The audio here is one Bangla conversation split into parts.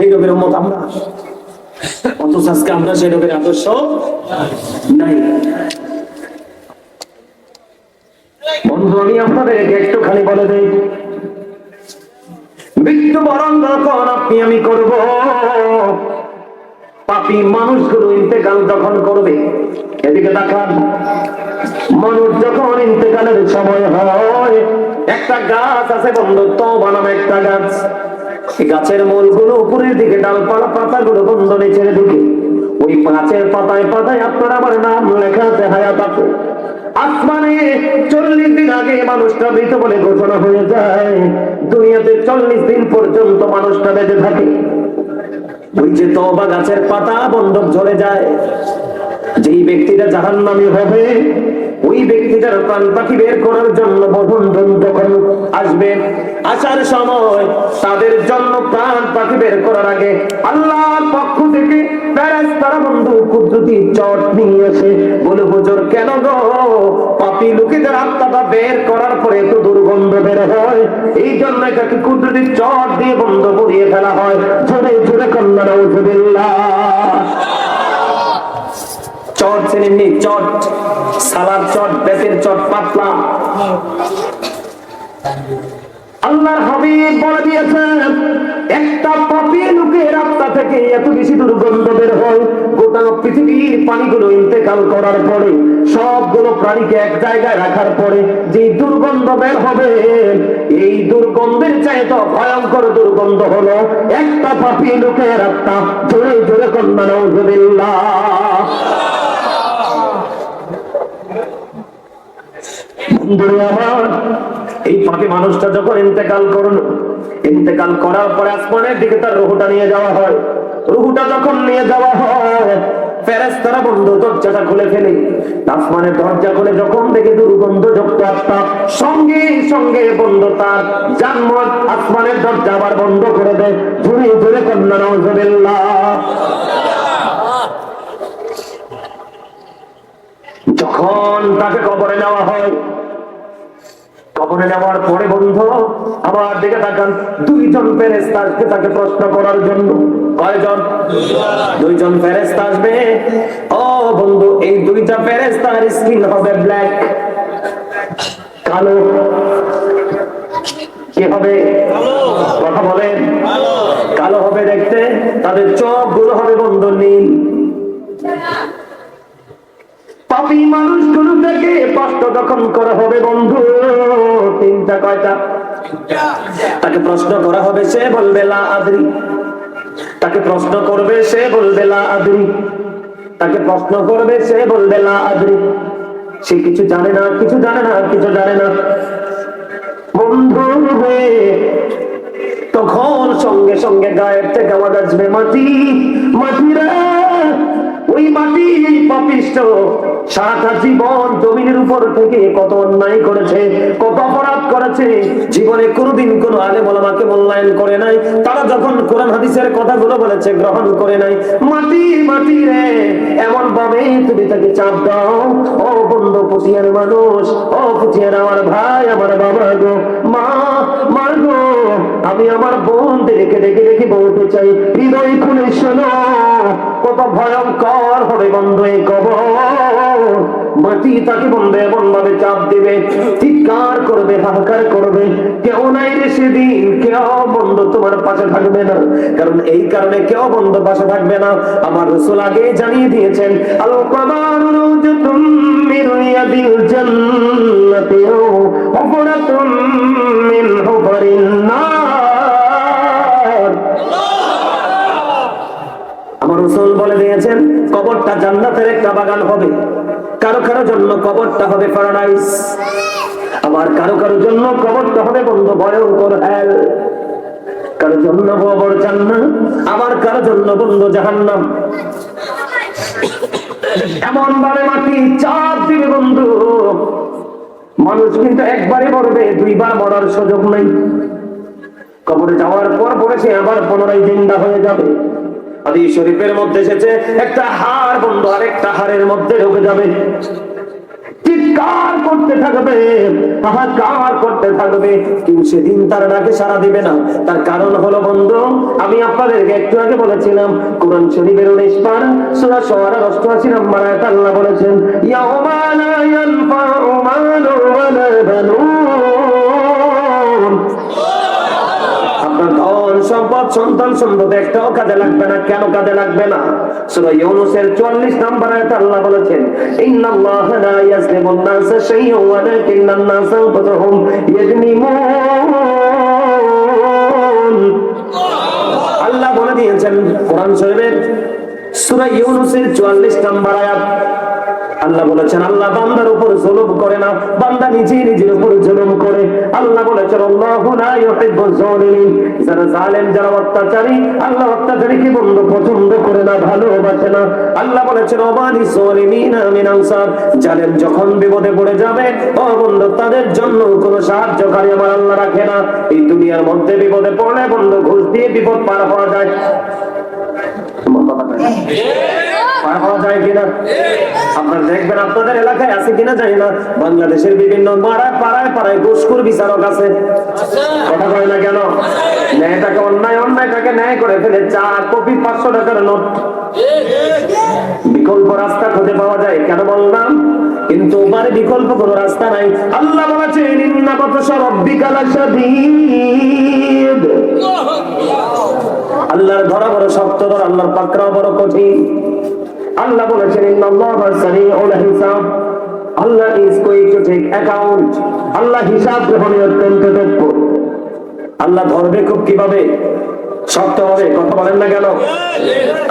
এই রোগের উম্মত আমরা, অথচ আজকে আমরা সেই রোগের আদর্শ নাই। বন্ধু, আমি আপনাদেরকে একটুখানি বলে দেই, মৃত্যুবরণ যখন আপনি আমি করব, পাপী মানুষগুলো ইন্তেকাল যখন করবে, এদিকে দেখান, মানুষ যখন ইন্তেকালের সময় হয়, একটা গাছ আছে বন্ধু, তওবা নামে একটা গাছ। এই গাছের মূলগুলো উপরের দিকে, ডালপালা পাতাগুলো বন্ধ নিচের দিকে। ওই গাছের পাতায় পাতায় আপনার আমার নাম লেখা আছে, হায়াত আছে। আসমানে 40 দিন আগে মানুষটা মৃত বলে ঘোষণা হয়ে যায়, দুনিয়াতে 40 দিন পর্যন্ত মানুষটা বেঁচে থাকে। ওই যে তওবা গাছের পাতা বন্ধক ঝরে যায়, যেই ব্যক্তিটা জাহান্নামী হবে, ওই ব্যক্তিটার প্রাণ পাখি বের করার জন্য বন্ধন যখন আসবে, আসার সময় তাদের জন্য প্রাণ পাখি বের করার আগে আল্লাহর পক্ষ থেকে ফেরেশতারা বন্ধু কুদরতি চট নিয়ে আসে, বলে হুজুর কেন গো, পাপী লোকেদের আত্মাটা বের করার পরে তো দুর্গন্ধ বের হয়, এই জন্য এটাকে কুদরতি চট দিয়ে বন্ধ করিয়ে ফেলা হয়। জোরে জোরে কন্যা নাউজুবিল্লাহ। চট চেনেননি? চট, সালার চট, বেতের চট, পাতলা। আল্লাহর হাবিব বলে দিয়েছেন, একটা পাপী লোকের আত্মা থেকে এত বেশি দুর্গন্ধ বের হয়, গোটা পৃথিবীর পানিগুলো ইন্তেকাল করার পরে, সবগুলো প্রাণীকে এক জায়গায় রাখার পরে যে দুর্গন্ধ বের হবে, এই দুর্গন্ধের চাইতে ভয়ঙ্কর দুর্গন্ধ হলো একটা পাপী লোকের আত্মা। জোরে জোরে কন্যা নাউজুবিল্লাহ। এই পাপী মানুষটা যখন ইন্তেকাল করলো, ইন্তেকাল করার পরে আসমানের দিকে তার রূহটা নিয়ে যাওয়া হয়। রূহটা যখন নিয়ে যাওয়া হয়, ফেরেশতারা বন্ধু দরজাটা খুলে ফেলে, আসমানের দরজা খুলে যখন দেখে দুর্গন্ধযুক্ত আত্মা, সঙ্গে সঙ্গে বন্ধু তার জান্নাত আসমানের দরজা আবার বন্ধ করে দেয়। জোরে জোরে কন্যা নাউজুবিল্লাহ। যখন তাকে কবরে নেওয়া হয়, কবরে নেওয়ার পরে বন্ধু আবার দিকে তাকান, 2 জন ফেরেশতা আসবে তাকে প্রশ্ন করার জন্য। কয়জন? 2 জন ফেরেশতা আসবে। ও বন্ধু, এই 2টা ফেরেশতার স্কিন হবে ব্ল্যাক, কালো। কি হবে? কথা বলেন। কালো হবে দেখতে, তাদের চোখগুলো হবে বন্ধু নীল। পাপী মানুষগুলো থেকে কষ্ট যখন করা হবে বন্ধু, 3টা, কয়টা? তাকে প্রশ্ন করা হবে, সে বলবে লা আদরি। তাকে প্রশ্ন করবে, সে বলবে লা আদরি। তাকে প্রশ্ন করবে, সে বলবে লা আদরি। সে কিছু জানে না, কিছু জানে না, কিছু জানে না বন্ধু। তখন সঙ্গে সঙ্গে গায়ের থেকে আওয়াজ আসবে, মাটি, মাটিরা। ওই মাটি পাপিষ্ঠ সারাটা জীবন জমিনের উপর থেকে কত অন্যায় করেছে, কত অপরাধ করেছে, জীবনে কোনোদিন কোনো আলেম ওলামাকে মূল্যায়ন করে নাই। তারা যখন কোরআন হাদিসের কথাগুলো বলেছে গ্রহণ করে নাই। মাটি, মাটি রে, এমন ভাবে তুমি তাকে চাপ দাও। ও বন্ধু পুঠিয়ার মানুষ, ও পুঠিয়ার আমার ভাই, আমার বাবা গো, মা, মা গো, আমি আমার বোনদেরকে দেখে দেখে বলতে চাই, হৃদয় খুলে শোনো, কত ভয়ঙ্কর হবে বন্ধু এই কবর। মাটি তাকে বন্ধু এমন ভাবে চাপ দিবে, চিৎকার করবে, হাহাকার করবে, কেউ নাই রে সেদিন, কেউ বন্ধু তোমার পাশে থাকবে না। কারণ এই কারণে কেউ বন্ধু পাশে থাকবে না, আমার রাসূল আগে জানিয়ে দিয়েছেন, আল কমারু রুজতুম মিন রিয়াদিল জান্নাতি ওয়া ফুরাতুম মিন হুফরিন নার। আমার রাসূল বলে দিয়েছেন, কবরটা জান্নাতের একটা বাগান হবে। কারো কারো জন্য কবরটা হবে প্যারাডাইস, আবার কারো কারো জন্য কবরটা হবে বন্ধু ভয়ঙ্কর হেল। কারো জন্য কবর জান্নাত, আবার কারো জন্য বন্ধু জাহান্নাম। এমন ভাবে মাটি চাপ দিবে বন্ধু, মানুষ কিন্তু একবারে মরবে, 2বার মরার সুযোগ নেই। কবরে যাওয়ার পর পরে সে আবার পুনরায় জিন্দা হয়ে যাবে। হাদিস শরীফের মধ্যে এসেছে, একটা হাড় বন্ধু আরেকটা হাড়ের মধ্যে ঢুকে যাবে। চিৎকার করতে থাকবে, হাহাকার করতে থাকবে, কিন্তু সেদিন তার ডাকে সাড়া দিবে না। তার কারণ হলো বন্ধু, আমি আপনাদেরকে একটু আগে বলেছিলাম, কোরআন শরীফের 19 পারা সূরা শুআরা 88 নম্বর আয়াতে আল্লাহ বলেছেন, ইয়াউমা লা ইয়ানফাউ মালু ওয়ালা বানুন। আপনার ধন সম্পদ সন্তান সম্পদ একটাও কাজে লাগবে না। কেন কাজে লাগবে না? সূরা ইউনূসের 44 নম্বর আয়াতে আল্লাহ বলেছেন, ইন্নাল্লাহা লা ইয়াজলিমুন নাসা শাইয়্যান ওয়ালাকিন্নান নাসা আনফুসাহুম ইয়াজলিমুন। আল্লাহ বলে দিয়েছেন কোরআন শরীফের সূরা ইউনূসের 44 নম্বর আয়াত, আল্লাহ বলেছেন আল্লাহ বান্দার উপর জুলুম করে না, বান্দা নিজের উপর জুলুম করে। আল্লাহ বলেছেন আল্লাহু লা ইউহিব্বুজ জালিমিন, যারা জালেম, যারা অত্যাচারী, আল্লাহ অত্যাচারীকে বন্ধু পছন্দ করে না, ভালোবাসে না। আল্লাহ বলেছেন ওয়ামানি যালিমিনা মিন আনসার, জালেম যখন বিপদে পড়ে যাবে ও বন্ধু তাদের জন্য কোনো সাহায্যকারী আমার আল্লাহ রাখে না। এই দুনিয়ার মধ্যে বিপদে পড়লে বন্ধু ঘুষ দিয়ে বিপদ পার হওয়া যায়, পার হওয়া যায় কিনা? আপনারা দেখবেন আপনাদের এলাকায় আছে কিনা জানি না, বাংলাদেশের বিভিন্ন পাড়ায় পাড়ায় ঘুষখোর বিচারক আছে। কথা কয় না কেন? ন্যায়টাকে অন্যায়, অন্যায়টাকে ন্যায় করে ফেলে। চা কপি 500 টাকার নোট, বিকল্প রাস্তা খুঁজে পাওয়া যায়। কেন বললাম? কিন্তু ওপারে বিকল্প কোনো রাস্তা নাই। আল্লাহ বলেছেন ইন্না বাতশা রাব্বিকা লাশাদীদ, আল্লাহর ধরা বড় শক্ত, আল্লাহর পাকড়াও বড় কঠিন। আল্লাহ বলেছেন ইন্নাল্লাহা সারিউল হিসাব, Allah is going to take account, Allah হিসাব গ্রহণে অত্যন্ত দক্ষ। আল্লাহ ধরবে খুব কিভাবে? শক্ত হবে। কথা বলেন না কেন?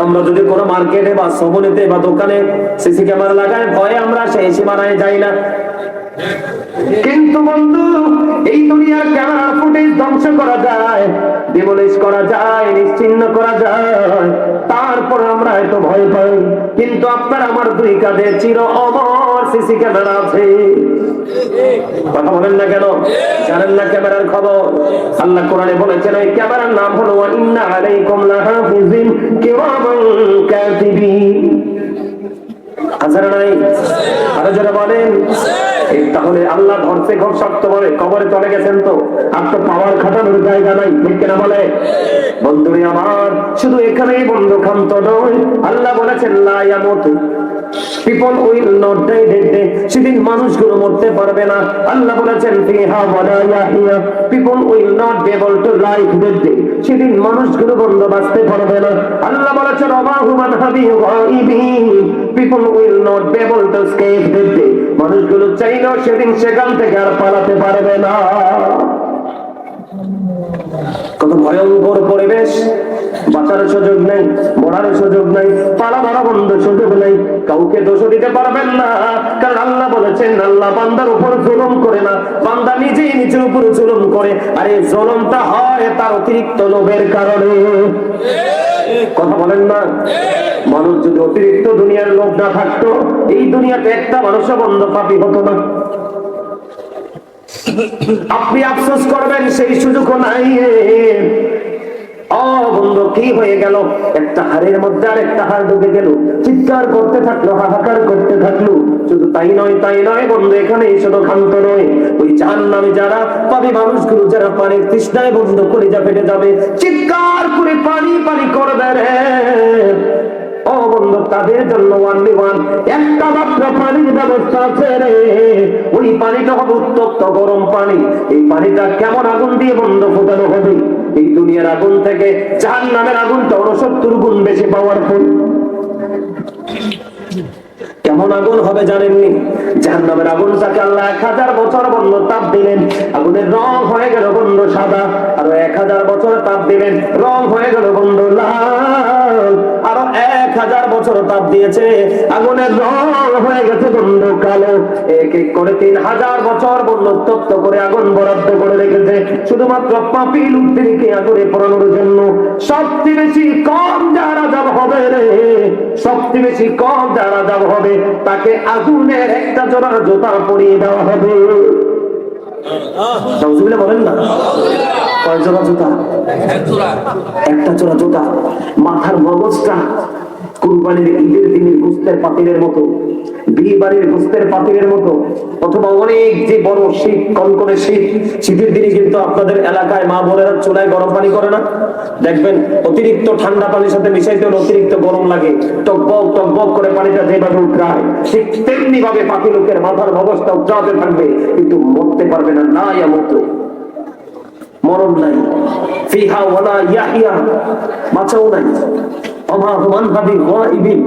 আমরা যদি কোনো মার্কেটে বা সবনেতে বা দোকানে সিসি ক্যামেরা লাগাই, ভয়ে আমরা সেই সীমানায় যাই না। কিন্তু বন্ধু এই দুনিয়ার ক্যামেরার ফুটেজ ধ্বংস করা যায়, ডিমোলিশ করা যায়, নিশ্চিহ্ন করা যায়, তারপর আমরা এত ভয় পাই। কিন্তু আপনার আমার দুই কাঁধে চির অমর সিসি ক্যামেরা আছে। কথা বলেন না কেন? জানেন না ক্যামেরার খবর? আল্লাহ কোরআনে বলেছেন ওই ক্যামেরার নাম হলো ওয়া ইন্না আলাইকুম লাহাফিজিন কিরামান কাতিবিন। আছে না নাই? আরো যারা বলেন তাহলে আল্লাহ ধরছে খুব শক্ত ভাবে। কবরে চলে গেছেন তো আর তো পাওয়ার খাটানোর জায়গা নাই, ঠিক কিনা বলে? বন্ধুরে আমার, শুধু এখানেই বন্ধু ক্ষান্ত নয়, আল্লাহ বলেছেন লা ইয়ামুতু, people will not die that day, সেদিন মানুষগুলো মরতে পারবে না। আল্লাহ বলেছেন ফিহা ওয়ালা Yahya, people will not be able to live that day, সেদিন মানুষগুলো বন্ধ বাঁচতে পারবে না। আল্লাহ বলেছেন ওমা human হাবিগাইবিন, people will not be able to escape that day, মানুষগুলো চাইলেও সেদিন সেখান থেকে আর পালাতে পারবে না। কত ভয়ঙ্কর পরিবেশ, বাঁচার সুযোগ নেই, মরার সুযোগ নেই, পালাবার বন্ধ সুযোগ নেই, কাউকে দোষ দিতে পারবেন না। কারণ আল্লাহ বলেছেন আল্লাহ বান্দার উপর জুলুম করে না, বান্দা নিজেই নিজের উপর জুলুম করে। আর এই জুলুমটা হয় তার অতিরিক্ত লোভের কারণে। কথা বলেন না? মানুষ যদি অতিরিক্ত দুনিয়ার লোভ না থাকতো, এই দুনিয়াতে একটা মানুষও বন্ধ পাপী হতো না। আপনি আফসোস করবেন সেই সুযোগও নাই। ও বন্ধু, কি হয়ে গেল? একটা হাড়ের মধ্যে আর একটা হাড় ঢুকে গেল, চিৎকার করতে থাকলো, হাহাকার করতে থাকলো। শুধু তাই নয় বন্ধু, এখানে শুধু ক্ষান্ত নয়, ওই জাহান্নামে যারা পাপী মানুষগুলো, যারা পানির তৃষ্ণায় বন্ধ করে যা ফেটে যাবে, চিৎকার করে পানি পানি করবে রে। ও বন্ধু, তাদের জন্য একটা মাত্র পানির ব্যবস্থা আছে রে। ওই পানিটা হবে উত্তপ্ত গরম পানি। এই পানিটা কেমন আগুন দিয়ে বন্ধ ফোটানো হবে? এই দুনিয়ার আগুন থেকে জাহান্নামের আগুনটা 69 গুণ বেশি পাওয়ারফুল। কেমন আগুন হবে জানেননি? জাহান্নামের আগুনটাকে আল্লাহ 1000 বছর বন্ধ তাপ দিলেন, আগুনের রং হয়ে গেল বন্ধ সাদা। আরো 1000 বছর তাপ দিলেন, রং হয়ে গেল বন্ধ লাল। আরো 1000 বছর তাপ দিয়েছে, আগুনের রং হয়ে গেছে বন্ধ কালো। এক এক করে 3000 বছর বন্ধ তপ্ত করে আগুন বরাদ্দ করে রেখেছে শুধুমাত্র পাপী লোকদেরকে আগুনে পোড়ানোর জন্য। সবচেয়ে বেশি কম যারা যাব হবে রে, সবচেয়ে বেশি কম যারা যাব হবে, তাকে আগুনের একটা জোড়া জুতা পরিয়ে দেওয়া হবে। বলেন না, কয় জোড়া জুতা? একটা জোড়া জুতা। মাথার মগজটা কুরবানির ঈদের দিনের গোস্তের পাতিলের মতো বিয়ে বাড়ির গোস্তের পাতিলের মতো, অথবা অনেক যে বড় শীত, কনকনে শীত, শীতের দিনে কিন্তু আপনাদের এলাকায় মা বোনেরা চুলায় গরম পানি করে না? দেখবেন অতিরিক্ত ঠান্ডা পানির সাথে মিশাইতে হলে অতিরিক্ত গরম লাগে, টকবক টকবক করে পানিটা যেভাবে উঠরায়, ঠিক তেমনি ভাবে পাখি লোকের মাথার অবস্থা উঠতে থাকবে, কিন্তু মরতে পারবে না। না ইয়ামুতু, মরণ নাই, ফিহা ওয়ালা ইয়াহিয়া, বাঁচাও নাই, ওমা হুমান হাবি গায়িবিন,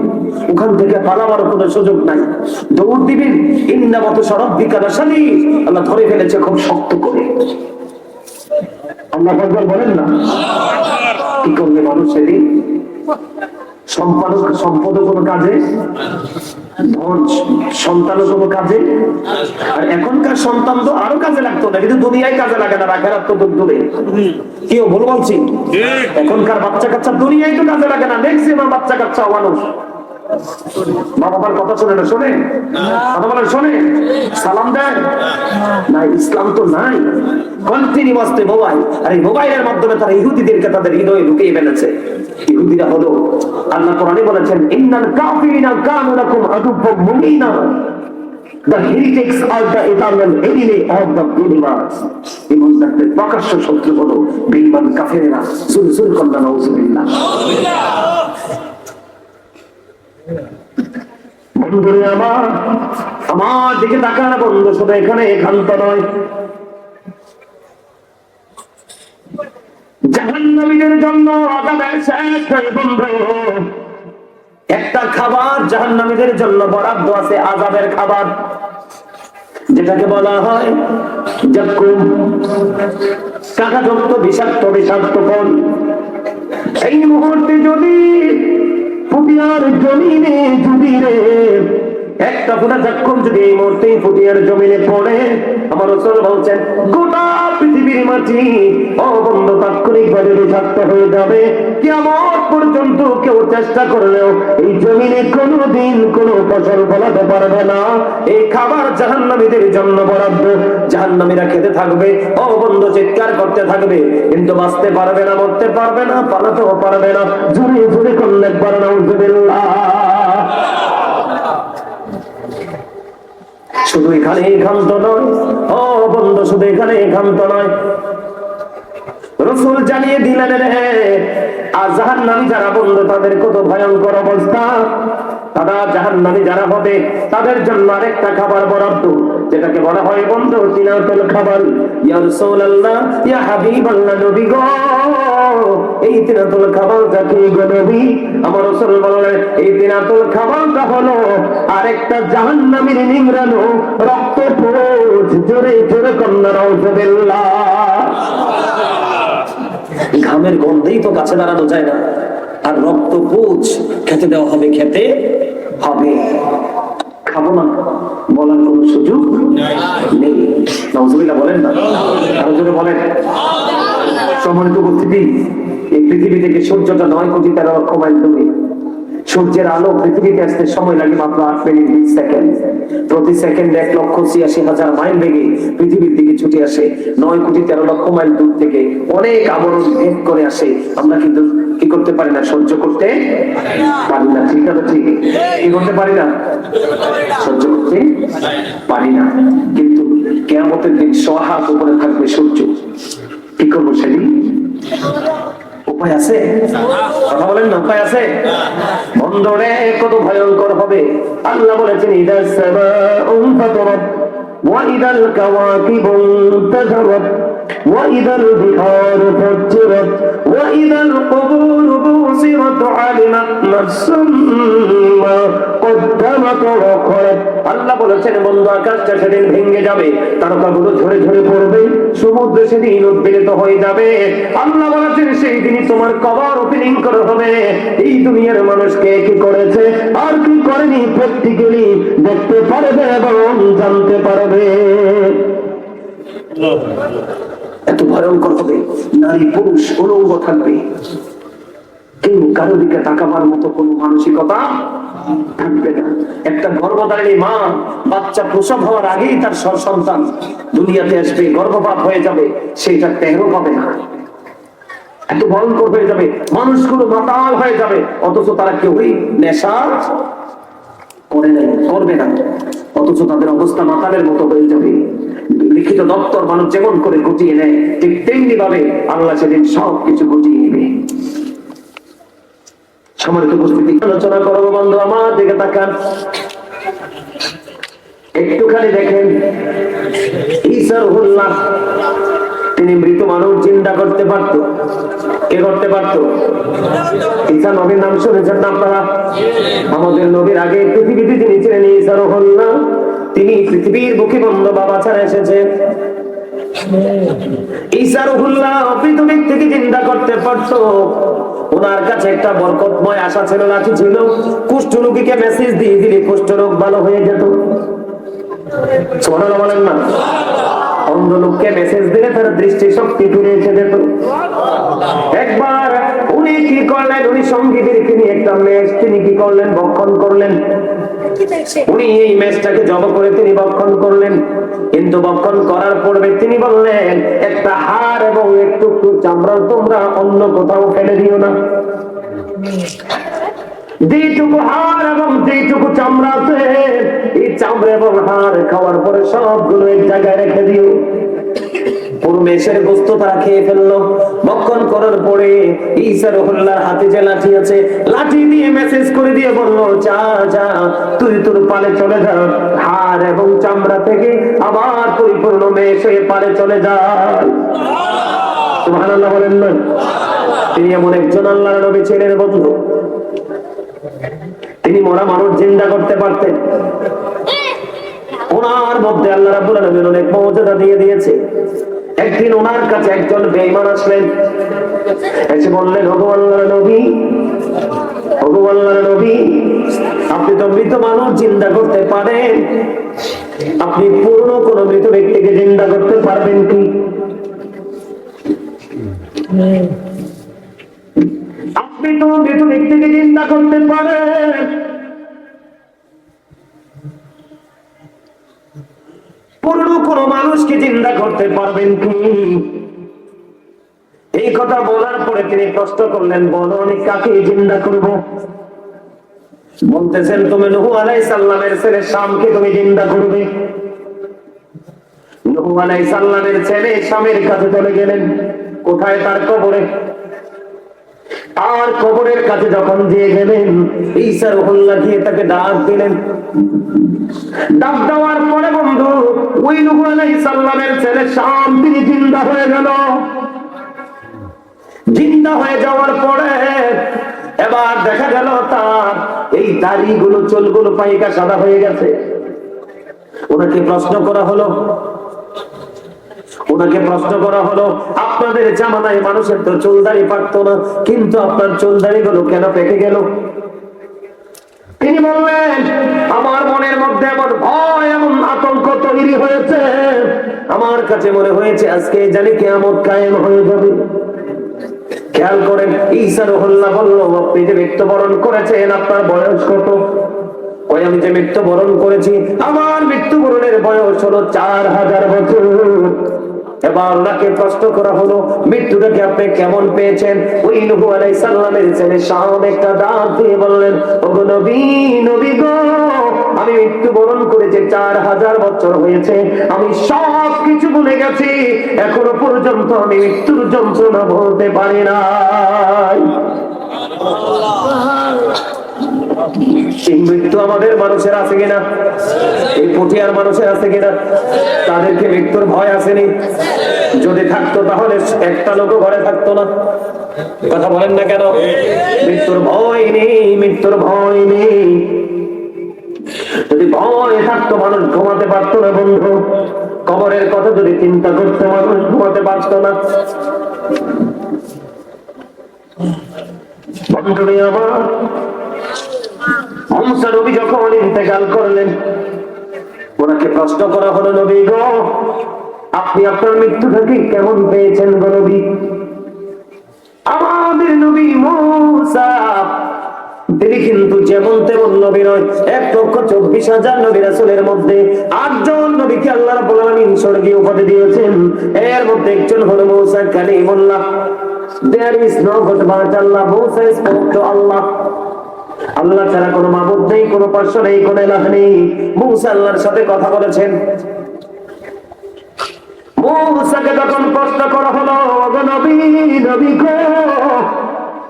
ওখান থেকে পালাবার কোনো সুযোগ নাই, দৌড় দিবেন। ইন্না বাতশা রাব্বিকা লাশাদীদ, আল্লাহ ধরে ফেলেছে খুব শক্ত করে। আল্লাহু আকবার বলেন না? কি করবে মানুষ সেদিন? সম্পদ কোনো কাজে, ধন সন্তানও কোনো কাজে। আর এখনকার সন্তান তো আরো কাজে লাগতো না, কিন্তু দুনিয়ায় কাজে লাগে না, আখিরাত তো দূর দূরে। কেউ ভুল বলছি? এখনকার বাচ্চা কাচ্চা দুনিয়ায় তো কাজে লাগে না, ম্যাক্সিমাম বাচ্চা কাচ্চা মানুষ মা বাবার কথা শোনে না, শোনে কথা বলেন, শোনে, সালাম দেয় না, ইসলাম তো নাই। কন্টিনিউ আসতে মোবাইল, আর এই মোবাইলের মাধ্যমে তারা ইহুদিদেরকে তাদের হৃদয়ে ঢুকিয়ে ফেলেছে। ইহুদিরা হলো, আল্লাহ কোরআনে বলেছেন, ইন্নাল কাফিরিনা কানু লাকুম আদুব্বুম মুবিনা, the heretics are the eternal enemy of the believers. ইমানদারদের প্রকাশ্য শত্রু হলো বেঈমান কাফেরেরা। সুরসুর কন্যা নাউজুবিল্লাহ। বন্ধুরে আমার দিকে তাকান বন্ধু, শুধু এখানে একান্ত নয়, জাহান্নামীদের জন্য আযাবের শেষ নাই বন্ধু। একটা খাবার জাহান্নামীদের জন্য বরাদ্দ আছে, আযাবের খাবার, যেটাকে বলা হয় জাক্কুম, কাঁটাযুক্ত বিষাক্ত ফল। এই মুহূর্তে যদি ফুটিয়ার জমিনে যদি রে একটা ফোঁটা জাক্কুম যদি এই মুহূর্তে ফুটিয়ার জমিনে পড়ে, আমার রাসূল বলছেন গোটা পৃথিবীর মাটি অবন্ধ তাৎক্ষণিকভাবে বিষাক্ত হয়ে যাবে। কিয়ামত পর্যন্ত কেউ চেষ্টা করলেও এই জমিনে কোনোদিন কোনো ফসল ফলাতে পারবে না। এই খাবার জাহান্নামীদের জন্য বরাদ্দ। জাহান্নামীরা খেতে থাকবে, অবন্ধ চিৎকার করতে থাকবে, কিন্তু বাঁচতে পারবে না, মরতে পারবে না, পালাতেও পারবে না। জোরে জোরে করলে একবার নাউজুবিল্লাহ। শুধু এখানে ক্ষান্ত নয়, ও বন্ধু, শুধু এখানে ক্ষান্ত নয়, রাসূল জানিয়ে দিলেন রে জাহান্নামী যারা বন্ধু, তাদের কত ভয়ঙ্কর অবস্থা। তারা জাহান্নামী যারা হবে, তাদের জন্য আরেকটা খাবার বরাদ্দ, যেটাকে বলা হয় বন্ধু তিনাতুল খাবার। ইয়া রাসূলুল্লাহ, ইয়া হাবিবাল্লাহ, নবী গো, এই তিনাতুল খাবারটা কি গো নবী? আমার রাসূল বললেন, এই তিনাতুল খাবারটা হলো আরেকটা জাহান্নামীর নিংড়ানো রক্তপোষ। জোরে জোরে কন্যা নাউজুবিল্লাহ। ঘামের গন্ধেই তো কাছে দাঁড়ানো যায় না, আর রক্তপোষ খেতে দেওয়া হবে, খেতে হবে। খাবো না বলার কোন সুযোগ নেই। নাউজুবিল্লাহ বলেন না, আরো জোরে বলেন। সম্মানিত উপস্থিতি, এই পৃথিবী থেকে সূর্যটা 9,13,00,000 মাইল দূরে। সূর্যের আলো পৃথিবীতে আসতে সময় লাগে মাত্র 8 মিনিট 20 সেকেন্ড। প্রতি সেকেন্ডে 1,86,000 মাইল বেগে পৃথিবীর দিকে ছুটে আসে। 9,13,00,000 মাইল দূর থেকে অনেক আবরণ ভেদ করে আসে। আমরা কিন্তু কি করতে পারি না, সহ্য করতে পারি না। ঠিক আছে, ঠিক কি করতে পারি না, সহ্য করতে পারি না। কিন্তু কিয়ামতের দিন 100 হাত উপরে থাকবে সূর্য। কি করবো সেদিন? উপায় আছে? কথা বলেন না, উপায় আছে? বন্ধরে কত ভয়ঙ্কর হবে। আল্লাহ বলেছেন, ইদাস সামাউ ফাতারাত ওয়া ইদাল কাওয়াকিবু ইনতাসারাত ওয়া ইদাল বিহারু ফুজ্জিরাত ওয়া ইদাল কুবুরু বুসিরাত আলিমাত নাফসুম মা কদ্দামাত ওয়া আখারাত। আল্লাহ বলেছেন, বন্ধু আকাশটা সেদিন ভেঙে যাবে, তারকাগুলো ঝরে ঝরে পড়বে, সমুদ্র সেদিন উদ্বেলিত হয়ে যাবে। আল্লাহ বলেছেন, সেই দিনই তোমার কবর ওপেনিং করা হবে। এই দুনিয়ার মানুষকে কি করেছে আর কি করেনি প্র্যাকটিক্যালি দেখতে পারবে এবং জানতে পারবে। এত ভয়ঙ্কর হবে, নারী পুরুষ উলঙ্গ থাকবে, কেউ কারো দিকে তাকাবার মতো কোন মানসিকতা থাকবে না। একটা গর্ভধারিণী মা বাচ্চা প্রসব হওয়ার আগেই তার সন্তান দুনিয়াতে আসবে, গর্ভপাত হয়ে যাবে, সেটা টেরও পাবে না। এত ভয়ঙ্কর হয়ে যাবে, মানুষগুলো মাতাল হয়ে যাবে, অথচ তারা কেউই নেশা করে নাই, করবে না, অথচ তাদের অবস্থা মাতালের মতো হয়ে যাবে। লিখিত দপ্তর মানুষ যেমন করে গুটিয়ে নেয়, ঠিক তেমনি ভাবে আল্লাহ সেদিন সবকিছু গুটিয়ে নেবে। সম্মানিত উপস্থিতি, আলোচনা করবো বন্ধু, আমার দিকে তাকান, একটুখানি দেখেন। ঈসা রূহুল্লাহ, তিনি মৃত মানুষ জিন্দা করতে পারত। কে করতে পারত? ঈসা নবীর নাম শুনেছেন না আপনারা? আমাদের নবীর আগে পৃথিবীতে তিনি ছিলেন ঈসা রূহুল্লাহ। তিনি পৃথিবীর বুকে বন্ধ বাবা ছাড়া এসেছেন। ঈসা রূহুল্লাহ পৃথিবী থেকে জিন্দা করতে পারত। ওনার কাছে একটা বরকতময় আশা ছিল, লাঠি ছিল। কুষ্ঠ রোগীকে মেসেজ দিয়ে দিলে কুষ্ঠ রোগ ভালো হয়ে যেত। সুবহানাল্লাহ বলেন না? অন্ধ লোককে মেসেজ দিলে তার দৃষ্টি শক্তি ফিরে এসে যেত। একবার উনি কি করলেন, উনি সঙ্গীদের তিনি একটা মেষ তিনি কি করলেন, ভক্ষণ করলেন। উনি এই মেষটাকে জব করে তিনি ভক্ষণ করলেন, কিন্তু ভক্ষণ করার পূর্বে তিনি বললেন, একটা হাড় এবং একটু একটু চামড়া তোমরা অন্য কোথাও ফেলে দিও না। যেটুকু হাড় এবং যেটুকু চামড়া আছে, এই চামড়া এবং হাড় খাওয়ার পরে সবগুলো এক জায়গায় রেখে দিও। পুরো মেষের গোস্ত তারা খেয়ে ফেললো। ভক্ষণ করার পরে ঈসা রূহুল্লাহর হাতে যে লাঠি আছে, লাঠি দিয়ে মেসেজ করে দিয়ে বললো, যা যা তুই তোর পালে চলে যা, হাড় এবং চামড়া থেকে আবার পরিপূর্ণ মেষ হয়ে পালে চলে যায়। সুবহানাল্লাহ বলেন না? তিনি এমন একজন আল্লাহর নবী ছিলেন বন্ধু, তিনি মরা মানুষ জিন্দা করতে পারতেন। ওনার মধ্যে আল্লাহ রাব্বুল আলামিন অনেক মর্যাদা দিয়ে দিয়েছে। একদিন ওনার কাছে একজন বেঈমান আসলেন, এসে বললেন, ওগো আল্লাহর নবী, ওগো আল্লাহর নবী, আপনি তো মৃত মানুষ জিন্দা করতে পারেন, আপনি পুরনো কোন মৃত ব্যক্তিকে জিন্দা করতে পারবেন কি? আপনি তো মৃত ব্যক্তিকে জিন্দা করতে পারেন, পুরনো কোন মানুষকে জিন্দা করতে পারবেন কি? এই কথা বলার পরে তিনি প্রশ্ন করলেন, বলো আমি কাকে জিন্দা করব? বলতেছেন, তুমি নূহ আলাইহিস সালামের ছেলে শামকে তুমি জিন্দা করবে। নূহ আলাইহিস সালামের ছেলে শামের কাছে চলে গেলেন। কোথায়? তার কবরে। আর কবরের কাছে যখন দিয়ে গেলেন, ঈসা রূহুল্লাহ গিয়ে তাকে ডাক দিলেন। ডাক দেওয়ার পরে বন্ধু, ওই নূহ আলাইহিস সালামের ছেলে শাম তিনি জিন্দা হয়ে গেল। জিন্দা হয়ে যাওয়ার পরে এবার দেখা গেল তার এই দাড়িগুলো, চুলগুলো পাইকা সাদা হয়ে গেছে। ওনাকে প্রশ্ন করা হলো, আপনাদের জামানায় মানুষের তো চুল দাড়ি পাকতো না, কিন্তু আপনার চুল দাড়ি গুলো কেন পেকে গেল? তিনি বললেন, আমার মনের মধ্যে এমন ভয়, এমন আতঙ্ক তৈরি হয়েছে, আমার কাছে মনে হয়েছে আজকে জানি কিয়ামত কায়েম হয়ে যাবে। খেয়াল করেন, ঈসা রূহুল্লাহ বলল, আপনি যে মৃত্যুবরণ করেছেন আপনার বয়স কত? ওই আমি যে মৃত্যুবরণ করেছি, আমার মৃত্যুবরণের বয়স হলো 4000 বছর। এবার ওনাকে প্রশ্ন করা হলো, মৃত্যুটাকে আপনি কেমন পেয়েছেন? ওই নূহ আলাইহিস সালামের ছেলে শাম একটা ডাক দিয়ে বললেন, ওগো নবী, নবী গো, আমি মৃত্যুবরণ করেছি 4000 বছর হয়েছে, আমি সব কিছু ভুলে গেছি, এখনো পর্যন্ত আমি মৃত্যুর যন্ত্রণা বলতে পারি না। মৃত্যু আমাদের মানুষের আছে কিনা? এই পটিয়ার মানুষের আছে কিনা? তাদেরকে মৃত্যুর ভয় আসেনি? যদি থাকতো তাহলে একটা লোক ঘরে থাকতো না। কথা বলেন না কেন? মৃত্যুর ভয় নেই, মৃত্যুর ভয় নেই। যদি ভয় থাকতো মানুষ ঘুমাতে পারতো না বন্ধু। কবরের কথা যদি চিন্তা করতো মানুষ ঘুমাতে পারতো না। বন্ধুরে আমার, মুসা নবী যখন ইন্তেকাল করলেন, ওনাকে প্রশ্ন করা হলো, নবী গো, আপনি আপনার মৃত্যুটাকে কেমন পেয়েছেন গো নবী? আমাদের নবী মুসা তিনি কিন্তু যেমন তেমন নবী নয়। 1,24,000 নবী রাসূলের মধ্যে 8 জন নবীকে আল্লাহ রাব্বুল আলামিন স্বর্গীয় উপাধি দিয়েছেন। এর মধ্যে একজন হলো মুসা Kalimullah. There is no God but Allah. Moses spoke to Allah. আল্লাহ ছাড়া কোনো মাবুদ নেই, কোনো পার্শ্ব নেই, কোনো ইলাহ নেই। মূসা আল্লাহর সাথে কথা বলেছেন। মূসাকে যখন প্রশ্ন করা হলো, ওগো নবী, নবী গো,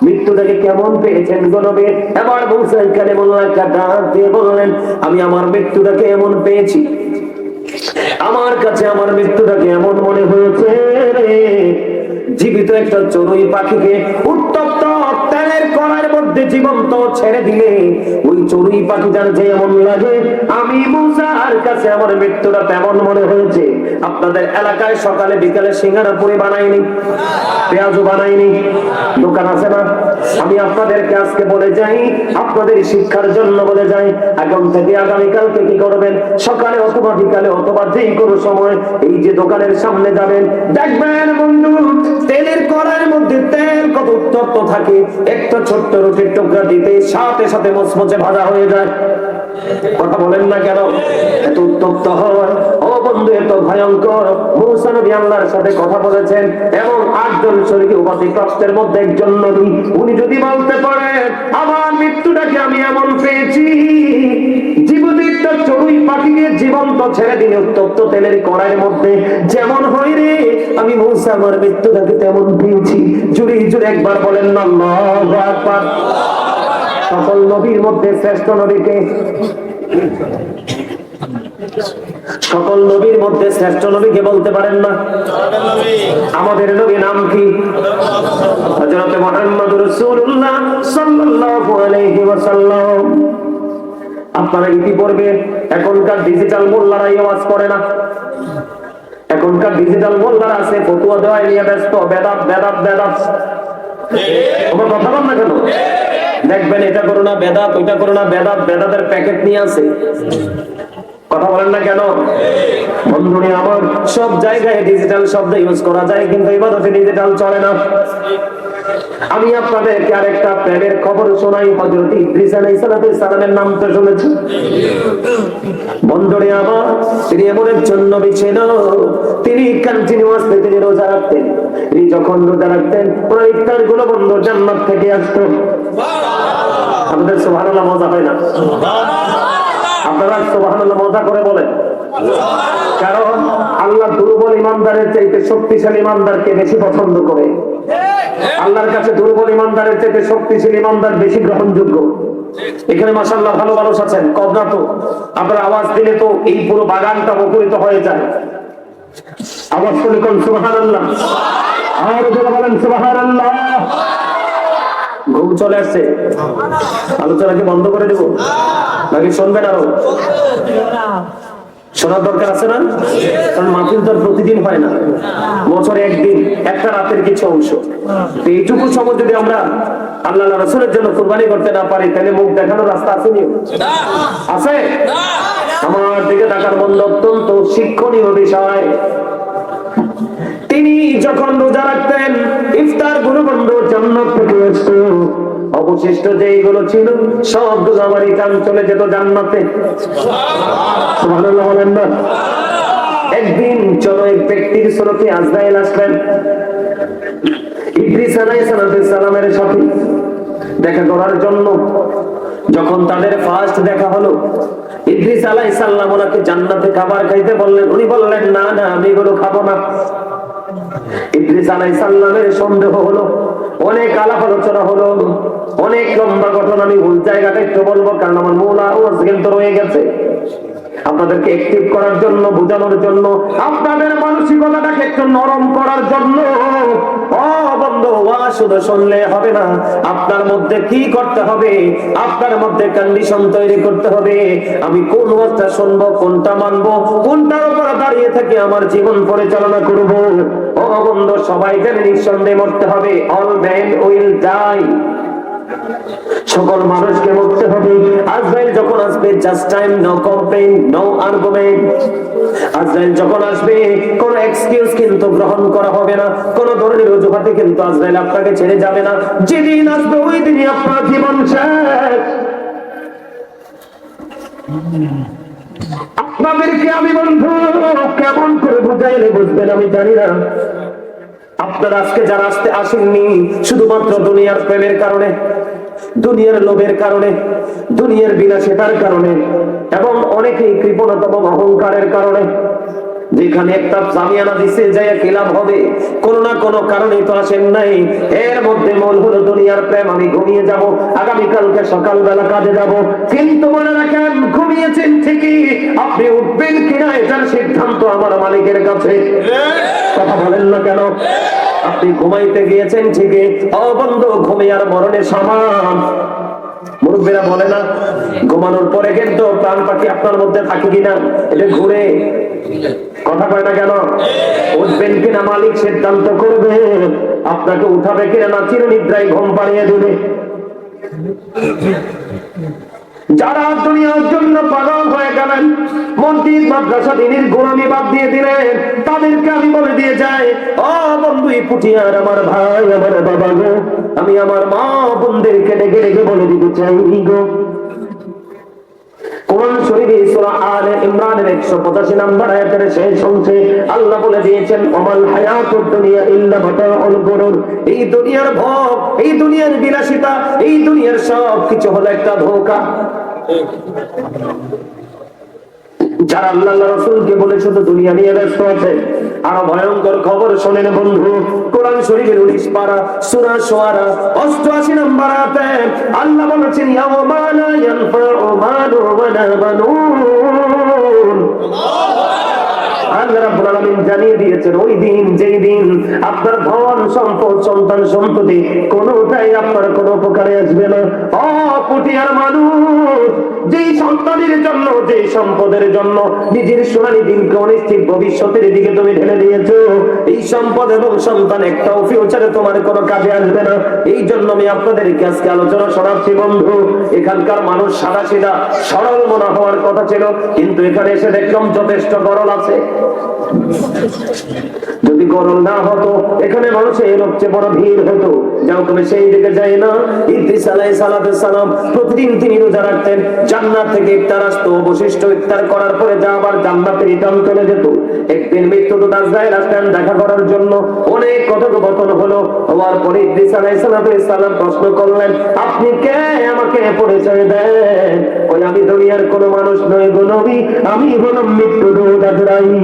মৃত্যুটাকে কেমন পেয়েছেন গো নবী? এবার মূসা কালিমুল্লাহকে ডাক দিয়ে বললেন, আমি আমার মৃত্যুটাকে এমন পেয়েছি, আমার কাছে আমার মৃত্যুটাকে এমন মনে হয়েছে রে, জীবিত একটা চড়ুই পাখিকে উত্তপ্ত তেলের কড়াইয়ের মধ্যে জীবন্ত ছেড়ে দিলে ওই চড়ুই পাখিটার যে এমন লাগে, আমি মূসার কাছে আমার মৃত্যুটা তেমন মনে হয়েছে। আপনাদের এলাকায় সকালে বিকালে সিঙ্গারা পুরি বানায়নি, পেঁয়াজু বানায়নি, দোকান আছে না? আমি আপনাদেরকে আজকে বলে যাই, আপনাদের শিক্ষার জন্য বলে যাই, এখন থেকে আগামীকালকে কি করবেন, সকালে অথবা বিকালে অথবা যেই কোনো সময় এই যে দোকানের সামনে যাবেন, দেখবেন বন্ধু তেলের কড়াইয়ের মধ্যে তেল কত উত্তপ্ত থাকে, একটা ছোট্ট রুটির টুকরা দিতে সাথে সাথে মচমচে ভাজা হয়ে যায়। কথা বলেন না কেন? এত উত্তপ্ত হয় ও বন্ধু, এত ভয়ঙ্কর। মূসা নবী আল্লাহর সাথে কথা বলেছেন এবং 8 জন শরীকে উপাধিপ্রাপ্তের মধ্যে একজন নবী, উনি যদি বলতে পারেন আমার মৃত্যুটাকে আমি এমন পেয়েছি, জীবদীপ্ত চড়ুই পাখিকে জীবন্ত ছেড়ে দিলে উত্তপ্ত তেলের কড়াইয়ের মধ্যে যেমন হয় রে, আমি মূসা আমার মৃত্যুটাকে তেমন পেয়েছি। জুড়ে জুড়ে একবার বলেন না আল্লাহু আকবার। সকল নবীর মধ্যে শ্রেষ্ঠ নবীকে, সকল নবীর মধ্যে শ্রেষ্ঠ নবীকে বলতে পারেন না? আমাদের নবী নাম কি? হযরত মুহাম্মদুর রাসূলুল্লাহ সাল্লাল্লাহু আলাইহি ওয়াসাল্লাম। আপনারা ইতিপূর্বে এখনকার ডিজিটাল মোল্লারা ওয়াজ করে না, এখনকার ডিজিটাল মোল্লারা আছে ফতোয়া দেওয়া নিয়ে ব্যস্ত, বেদাত বেদাত বেদাত। ওরা কথা বল না কেন? দেখবেন এটা করো না বেদাত, ওইটা করো না বেদাত, বেদাতের প্যাকেট নিয়ে আছে। কথা বলেন না কেন? বন্ধুরা আমার, সব জায়গায় ডিজিটাল শব্দ ইউজ করা যায়, কিন্তু ইবাদতে ডিজিটাল চলে না। আমি আপনাদেরকে আরেকটা প্রেমের খবর শোনাই। হযরত ইদ্রিস আলাইহিস সালামের নাম তো শুনেছেন? বন্ধুরা আমার, তিনি এমন একজন নবী ছিলেন, তিনি কন্টিনিউয়াসলি তিনি রোজা রাখতেন। তিনি যখন রোজা রাখতেন, ওনার ইফতার গুলো বন্ধু জান্নাত থেকে আসতো। আমাদের সুবহানাল্লাহ মজা হয় না? আপনারা সুবহানাল্লাহ মজা করে বলেন, কারণ আল্লাহ দুর্বল ইমানদারের চাইতে শক্তিশালী ইমানদারকে বেশি পছন্দ করে। আল্লাহর কাছে দুর্বল ইমানদারের চাইতে শক্তিশালী ইমানদার বেশি গ্রহণযোগ্য। এখানে মাশাআল্লাহ ভালো মানুষ আছেন, কবনা তো আপনারা আওয়াজ দিলে তো এই পুরো বাগানটা মুখরিত হয়ে যায়। আওয়াজ করে কোন সুবহানাল্লাহ, আর যারা বলেন সুবহানাল্লাহ। ঘুম চলে আসছে, আলোচনা কি বন্ধ করে দেব নাকি শুনবেন আরো? শোনার দরকার আছে না? কারণ মাহফিল তো প্রতিদিন হয় না, বছরে একদিন, একটা রাতের কিছু অংশ। এইটুকু সময় যদি আমরা আল্লাহ রাসূলের জন্য কুরবানি করতে না পারি, তাহলে মুখ দেখানোর রাস্তা আসেনি? আছে? আমার দিকে তাকার বন্ধ, অত্যন্ত শিক্ষণীয় বিষয়। তিনি যখন রোজা রাখতেন, ইফতার গুলো বন্ধ জান্নাত থেকে আসতো, অবশিষ্ট যেগুলো ছিল সবগুলো আমার কান চলে যেত জান্নাতে। সুবহানাল্লাহ বলেন না? একদিন চলো এক ব্যক্তির সুরতে আজরাইল আসলেন ইদ্রিস আলাইহিস সালামের সাথে দেখা করার জন্য। যখন তাদের ফার্স্ট দেখা হলো, ইদ্রিস আলাইহিস সালাম ওনাকে জান্নাতে খাবার খাইতে বললেন। উনি বললেন না না, আমি এগুলো খাবো না। ইদ্রিস আলাইহিস সালামের সন্দেহ হলো, অনেক আলাপ আলোচনা হলো, অনেক লম্বা ঘটনা। আমি ভুল জায়গাটা একটু বলবো, কারণ আমার মূল আওয়াজ কিন্তু রয়ে গেছে। আপনাদেরকে অ্যাক্টিভ করার জন্য, বোঝানোর জন্য, আপনাদের মানসিকতাটাকে একটু নরম করার জন্য। ও বন্ধু, ওয়াজ শুধু শুনলে হবে না, আপনার মধ্যে কি করতে হবে? আপনার মধ্যে কন্ডিশন তৈরি করতে হবে। আমি কোন ওয়াজটা শুনবো, কোনটা মানবো, কোনটার উপর দাঁড়িয়ে থেকে আমার জীবন পরিচালনা করব। ও বন্ধু, সবাই জানে নিঃসন্দেহে মরতে হবে। All man will die. সকল মানুষকে মরতে হবে। আজরাইল যখন আসবে, just time, no complain, no argument. আজরাইল যখন আসবে, কোনো এক্সকিউজ কিন্তু গ্রহণ করা হবে না, কোনো ধরনের অজুহাতে কিন্তু আজরাইল আপনাকে ছেড়ে যাবে না। যেদিন আসবে ওই দিনই আপনার জীবন শেষ। আপনাদেরকে আমি বন্ধু কেমন করে বুঝাইলে বুঝবেন আমি জানি না। আপনারা আজকে যারা আসতে আসেননি শুধুমাত্র দুনিয়ার প্রেমের কারণে, দুনিয়ার লোভের কারণে, দুনিয়ার বিলাসিতার কারণে এবং অনেকেই কৃপণতা এবং অহংকারের কারণে যেখানে একটা জামিয়ানা দিছে যাই কি লাভ হবে, কোন না কোন কারণে তো আসেন নাই। এর মধ্যে মূল হলো দুনিয়ার প্রেম। আমি ঘুমিয়ে যাব, আগামীকালকে সকালবেলা কাজে যাব, কিন্তু মনে রাখেন ঘুমিয়েছেন ঠিকই, আপনি উঠবেন কিনা এটার সিদ্ধান্ত আমার মালিকের কাছে। কথা বলেন না কেন? আপনি ঘুমাইতে গিয়েছেন ঠিকই, ও বন্ধু ঘুমিয়ে আর মরণের সমান। মুরব্বীরা বলে না ঘুমানোর পরে কিন্তু প্রাণ পাখি আপনার মধ্যে থাকে কিনা, এটা ঘুরে। কথা কয় না কেন? উঠবেন কিনা মালিক সিদ্ধান্ত করবে, আপনাকে উঠাবে কিনা না চিরনিদ্রায় ঘুম পাড়িয়ে দেবে। যারা দুনিয়ার জন্য পাগল হয়ে গেলেন, মসজিদ মাদ্রাসা দিনের গোলামি বাদ দিয়ে দিলেন, তাদেরকে আমি বলে দিয়ে যাই, ও বন্ধু পুঠিয়ার আমার ভাই আমার বাবা গো, আমি আমার মা বোনদেরকে ডেকে ডেকে বলে দিতে চাই গো, কোরআন শরীফে সূরা আলে ইমরানের 185 নম্বর আয়াতের শেষ অংশে আল্লাহ বলে দিয়েছেন, ওমাল হায়াতুদ দুনিয়া ইল্লা মাতাউল গুরুর। এই দুনিয়ার ভোগ, এই দুনিয়ার বিলাসিতা, এই দুনিয়ার সব কিছু হলো একটা ধোঁকা। যারা আল্লাহ রাসূলকে বলে শুধু দুনিয়া নিয়ে ব্যস্ত আছে, আরো ভয়ঙ্কর খবর শোনেন বন্ধু। কোরআন শরীফের 19 পারা সূরা শুআরা 88 নম্বর আয়াতে আল্লাহ বলেছেন, ইয়াওমা লা ইয়ানফাউ মালু ওয়ালা বানুন। আল্লাহ রাব্বুল আলামিন জানিয়ে দিয়েছেন ওই দিন, যেই দিন আপনার ধন সম্পদ সন্তান সন্ততি কোনোটাই আপনার কোনো উপকারে আসবে না। ও পুটিয়ার মানুষ, যেই সন্তানের জন্য, যেই সম্পদের জন্য নিজের সোনালী দিনকে অনিশ্চিত ভবিষ্যতের দিকে তুমি ঢেলে দিয়েছো, এই সম্পদ এবং সন্তান একটাও ফিউচারে তোমার কোনো কাজে আসবে না। এই জন্য আমি আপনাদেরকে আজকে আলোচনা শোনাচ্ছি বন্ধু। এখানকার মানুষ সাদা সিধা সরল মনে হওয়ার কথা ছিল, কিন্তু এখানে এসে দেখলাম যথেষ্ট গরল আছে। যদি গরল না হতো এখানে মানুষের এরকম বড় ভিড় হতো। যাও তুমি সেই দিকে যাই না। ইদ্রিস আলাইহিস সালাম প্রতিদিন তিনি রোজা রাখতেন, জান্নাত থেকে ইফতার আসতো, অবশিষ্ট ইফতার করার পরে যা আবার জান্নাতে রিটার্ন চলে যেত। একদিন মৃত্যুদূত আজরাইল আসলেন দেখা করার জন্য, অনেক কথোপকথন হলো। হওয়ার পরে ইদ্রিস আলাইহিস সালাম প্রশ্ন করলেন, আপনি কে, আমাকে পরিচয় দেন। ওই আমি দুনিয়ার কোনো মানুষ নই গো নবী, আমি হলাম মৃত্যুদূত আজরাইল।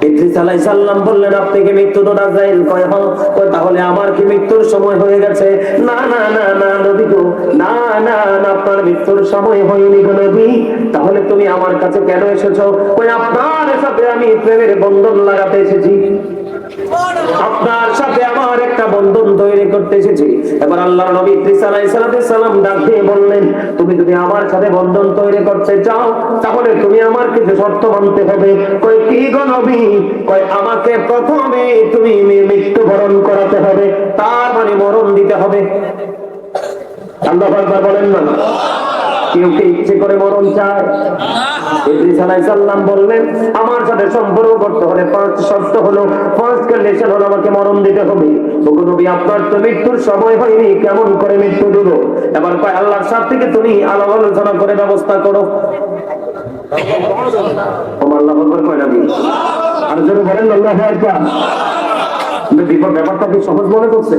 ইদ্রিস আলাইহিস সালাম বললেন, আপনি কি মৃত্যুদূত আজরাইল? কয় হ্যাঁ। কয় তাহলে আমার কি মৃত্যুর সময় হয়ে গেছে? না না না না নবী গো, না না না, আপনার মৃত্যুর সময় হয়নি গো নবী। তাহলে তুমি আমার কাছে কেন এসেছো? কয় আপনার সাথে আমি প্রেমের বন্ধন লাগাতে এসেছি, আপনার সাথে আমার একটা বন্ধন তৈরি করতে এসেছি। এবার আল্লাহর নবী ইদ্রিস আলাইহিস সালাম ডাক দিয়ে বললেন, তুমি যদি আমার সাথে বন্ধন তৈরি করতে চাও তাহলে তুমি আমার কিছু শর্ত মানতে হবে। কই কি গো নবী? কই আমাকে প্রথমে তুমি মৃত্যুবরণ করাতে হবে, তার মানে মরণ দিতে হবে। আল্লাহু আকবার বলেন না। কেউ কি ইচ্ছে করে মরণ চায়? ইদ্রিস আলাইহিস সালাম বললেন, আমার সাথে সম্পর্ক করতে হলে 5 শর্ত হলো, 5 কন্ডিশন হলো, আমাকে মরণ দিতে হবে। ওগো নবী, আপনার তো মৃত্যুর সময় হয়নি, কেমন করে মৃত্যু দেব? এবার কয় আল্লাহর সাথে থেকে তুমি আলাপ আলোচনা করে ব্যবস্থা করো। আল্লাহু আকবার কয় নবী, আর যদি বলেন আল্লাহু আকবার। বিপদ ব্যাপারটা কি সহজ মনে করছে?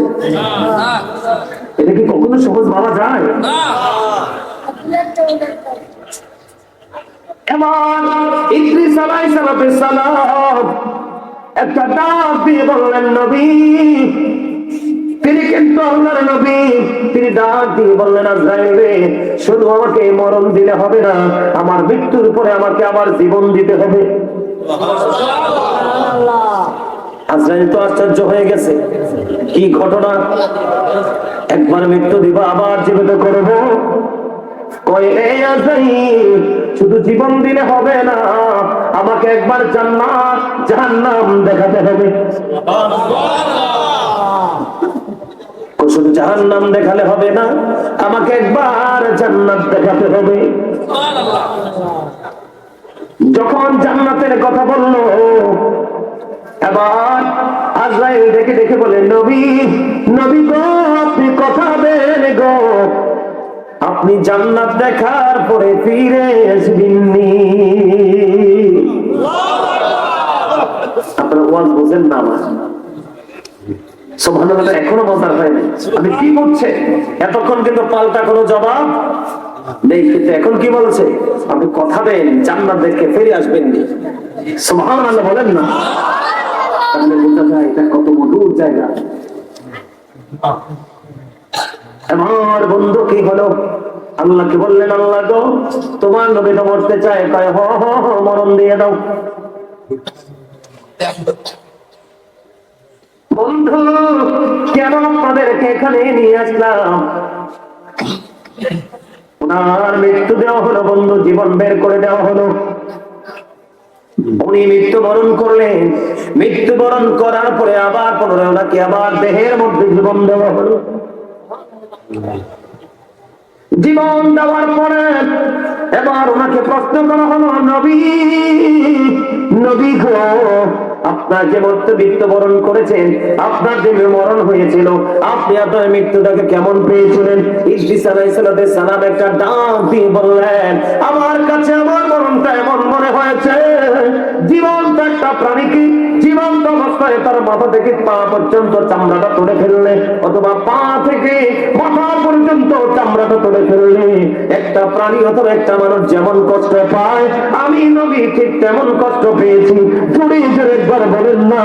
এটা কি কখনো সহজ ভাবা যায়? এমন ইদ্রিস আলাইহিস সালাম একটা ডাক দিয়ে বললেন, নবী। তিনি কিন্তু আল্লাহর নবী, তিনি ডাক দিয়ে বললেন, আজরাইল রে, শুধু আমাকে মরণ দিলে হবে না, আমার মৃত্যুর পরে আমাকে আবার জীবন দিতে হবে। আজরাইল তো আশ্চর্য হয়ে গেছে, কি ঘটনা? একবার মৃত্যু দিব, আবার জীবিত করব? কই রে আজরাইল, শুধু জীবন দিলে হবে না, আমাকে একবার জান্নাত জাহান্নাম দেখাতে হবে। শুধু জাহান্নাম দেখালে হবে না, আমাকে একবার জান্নাত দেখাতে হবে। যখন জান্নাতের কথা বলল, এবার আজরাইল দেখে দেখে বলে, নবী, নবী গো, আপনি কথা দেন গো, আপনি জান্নাত দেখার পরে ফিরে আসবেননি। আপনারা ওয়াজ বুঝেন না? সুবহানাল্লাহ, এখনো মজার হয় না। আপনি কি করছেন? এতক্ষণ কিন্তু পাল্টা কোনো জবাব নেই, কিন্তু এখন কি বলছে? আপনি কথা দেন জান্নাত দেখে ফিরে আসবেন নি। সুবহানাল্লাহ বলেন না, তাহলে বোঝা যায় এটা কত মধুর জায়গা। আমার বন্ধু কি হলো? আল্লাহকে বললেন, আল্লাহ গো, তোমার নবী তো মরতে চায়, কয় হ হ হ, মরণ দিয়ে দাও। বন্ধু, কেন আপনাদেরকে এখানে নিয়ে আসলাম? ওনার মৃত্যু দেওয়া হলো বন্ধু, জীবন বের করে দেওয়া হলো। উনি মৃত্যুবরণ করলেন, মৃত্যুবরণ করার পরে আবার পুনরায় ওনাকে আবার দেহের মধ্যে জীবন দেওয়া হলো। জীবন দেওয়ার পরে এবার ওনাকে প্রশ্ন করা হলো, নবী নবী গো, আপনার যে মৃত্যুবরণ করেছেন, আপনার যে মরণ হয়েছিল, আপনি আপনার মৃত্যুটাকে কেমন পেয়েছিলেন? ইদ্রিস আলাইহিস সালাম একটা ডাক দিয়ে বললেন, আমার কাছে আমার মরণটা এমন মনে হয়েছে, জীবন্ত একটা প্রাণীকে জীবন্ত অবস্থায় তার মাথা থেকে পা পর্যন্ত চামড়াটা তুলে ফেললে, অথবা পা থেকে মাথা পর্যন্ত চামড়াটা তুলে ফেললে একটা প্রাণী অথবা একটা মানুষ যেমন কষ্ট পায়, আমি নবী ঠিক তেমন কষ্ট পেয়েছি। জোরে জোরে একবার বলেন না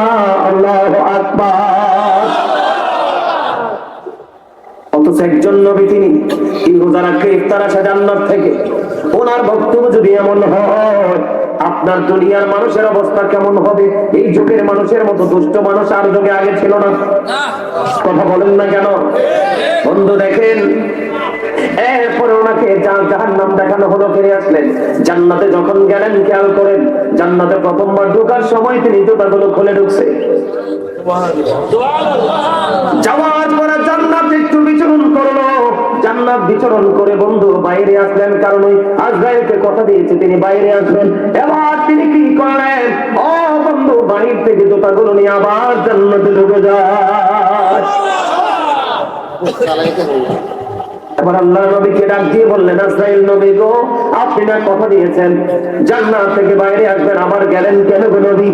আল্লাহু আকবার। অথচ একজন নবী, তিনি রোজারা গ্রেফতার আসে জান্নাত থেকে। ওনার বক্তব্য যদি এমন হয়, আপনার দুনিয়ার মানুষের অবস্থা কেমন হবে? এই যুগের মানুষের মতো দুষ্ট মানুষ আর যুগে আগে ছিল না। কথা বলেন না কেন? বন্ধু দেখেন, এরপরে ওনাকে জাহান্নাম দেখানো হলো, ফিরে আসলেন। জান্নাতে যখন গেলেন, খেয়াল করেন, জান্নাতে প্রথমবার ঢোকার সময় তিনি জুতাগুলো খুলে ঢুকছে। যাওয়ার পরে জান্নাত একটু বিচরণ করলো, জান্নাত বিচরণ করে বন্ধু বাইরে আসলেন, কারণ ওই আজরাইলকে কথা দিয়েছে তিনি বাইরে আসবেন। এবার তিনি কি করলেন? ও বন্ধু, বাহির থেকে জুতাগুলো নিয়ে আবার জান্নাতে ঢুকে যায়। এবার আল্লাহ নবীকে ডাক দিয়ে বললেন, আজরাইল নবী গো, আপনি না কথা দিয়েছেন জান্নাত থেকে বাইরে আসবেন, আবার গেলেন কেন গো নবী?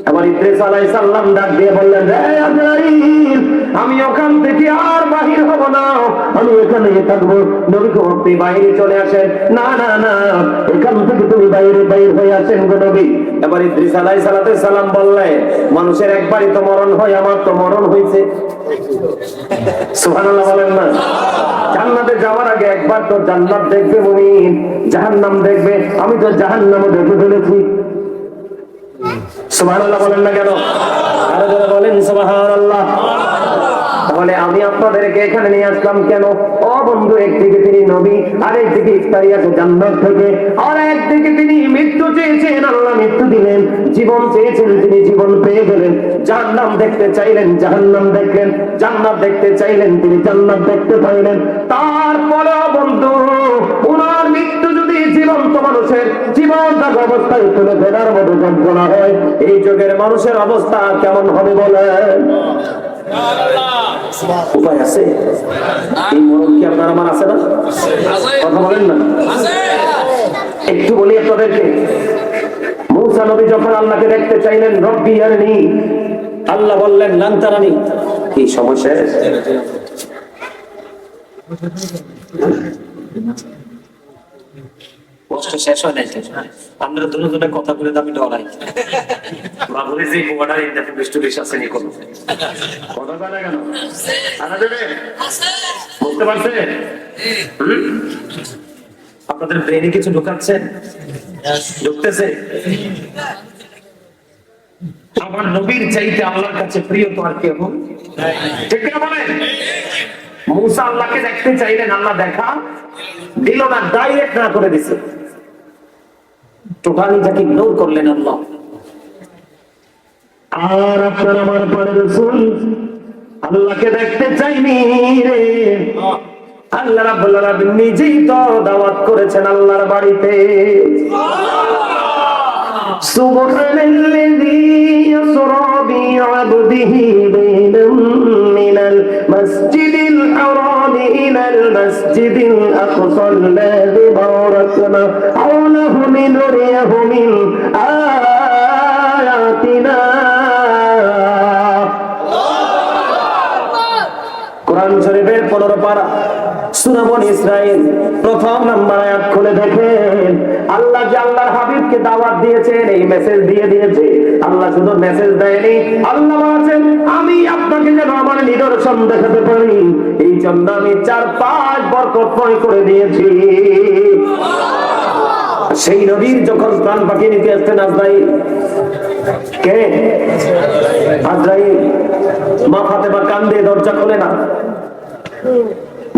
আবার ইদ্রিস আলাইহিস সালাম ডাক দিয়ে বললেন, হে আজরাইল, আমি ওখান থেকে আর বাহির হব না, আমি এখানেই থাকবো। নবী গো, আপনি বাইরে চলে আসেন। না না না, এখান থেকে তুমি বাইরে বাইর হয়ে আসেন গো নবী। এবার ইদ্রিস আলাইহিস সালাম বললেন, মানুষের একবারই তো মরণ হয়, আমার তো মরণ হয়েছে। সুবহানাল্লাহ বলেন না? জান্নাতে যাওয়ার আগে একবার তো জান্নাত দেখবে মুমিন, জাহান্নাম দেখবে। আমি তো জাহান্নামও দেখে ফেলেছি। সুবহানাল্লাহ বলেন না কেন? আরো যারা বলেন সুবহানাল্লাহ। তাহলে আমি আপনাদেরকে এখানে নিয়ে আসলাম কেন? ও বন্ধু, একদিকে তিনি নবী, আর একদিকে ইফতারি আছে জান্নাত থেকে, আর একদিকে তিনি মৃত্যু চেয়েছেন, আল্লাহ মৃত্যু দিলেন। জীবন চেয়েছেন, তিনি জীবন পেয়ে গেলেন। জাহান্নাম দেখতে চাইলেন, জাহান্নাম দেখলেন। জান্নাত দেখতে চাইলেন, তিনি জান্নাত দেখতে পাইলেন। তারপরে বন্ধু, ওনার মৃত্যু যদি জীবন্ত মানুষের জীবন থাকা অবস্থায় তুলে ফেলার মতো যন্ত্রণা হয়, এই যুগের মানুষের অবস্থা কেমন হবে বলেন? উপায় আছে? এই মরণ কি আপনার আমার আছে না? কথা বলেন না? একটু বলি আপনাদেরকে, মূসা নবী যখন আল্লাহকে দেখতে চাইলেন, রব্বি আরনি, আল্লাহ বললেন লান তারানি। কি সমস্যা? কষ্ট শেষ হয় নাই। আমরা দুজনে কথা বলে আমি ডরাই, বাবুরে যে বোমাটার ইন্টারনেট বৃষ্টি আসেনি কোনো কথা বলে কেন? বুঝতে পারছেন? আপনাদের ব্রেনে কিছু ঢুকাচ্ছেন, ঢুকতেছে। আমার নবীর চাইতে আল্লাহর কাছে প্রিয় তো আর কেউ ঠিক না বলেন? মূসা আল্লাহকে দেখতে চাইলেন, আল্লাহ দেখা দিল না, ডাইরেক্ট না করে দিছে। টোটালি তাকে ইগনোর করলেন আল্লাহ। আর আপনার আমার পরে রাসূল আল্লাহকে দেখতে চাইনি রে। আল্লাহ রাব্বুল আলামিন নিজেই তো দাওয়াত করেছেন আল্লাহর বাড়িতে। সুবহানাল্লাযী ইয়াসরা বি'আবদিহি বাইনাম মিনাল মাসজিদিল হারাম ইলাল মাসজিদিল আকসাল্লাযী বারাকনা হাওলাহু লিনুরিয়াহু মিন আয়াতিনা। শরীফের 15 পারা সূরা বনী ইসরাঈল প্রথম নাম্বার আয়াত খুলে দেখেন, আল্লাহ যে আল্লাহর হাবিবকে দাওয়াত দিয়েছেন, এই মেসেজ দিয়ে দিয়েছে। আল্লাহ শুধু মেসেজ দেয়নি, আল্লাহ বলেছেন আমি আপনাকে যেন আমার নিদর্শন দেখাতে পারি, এই জন্য আমি 4-5 বরকতময় করে দিয়েছি। সেই নবীর যখন প্রাণ পাখি নিতে আসতেন আজরাইল, কে? আজরাইল। মা ফাতেমা কান্দে, দরজা খোলে না।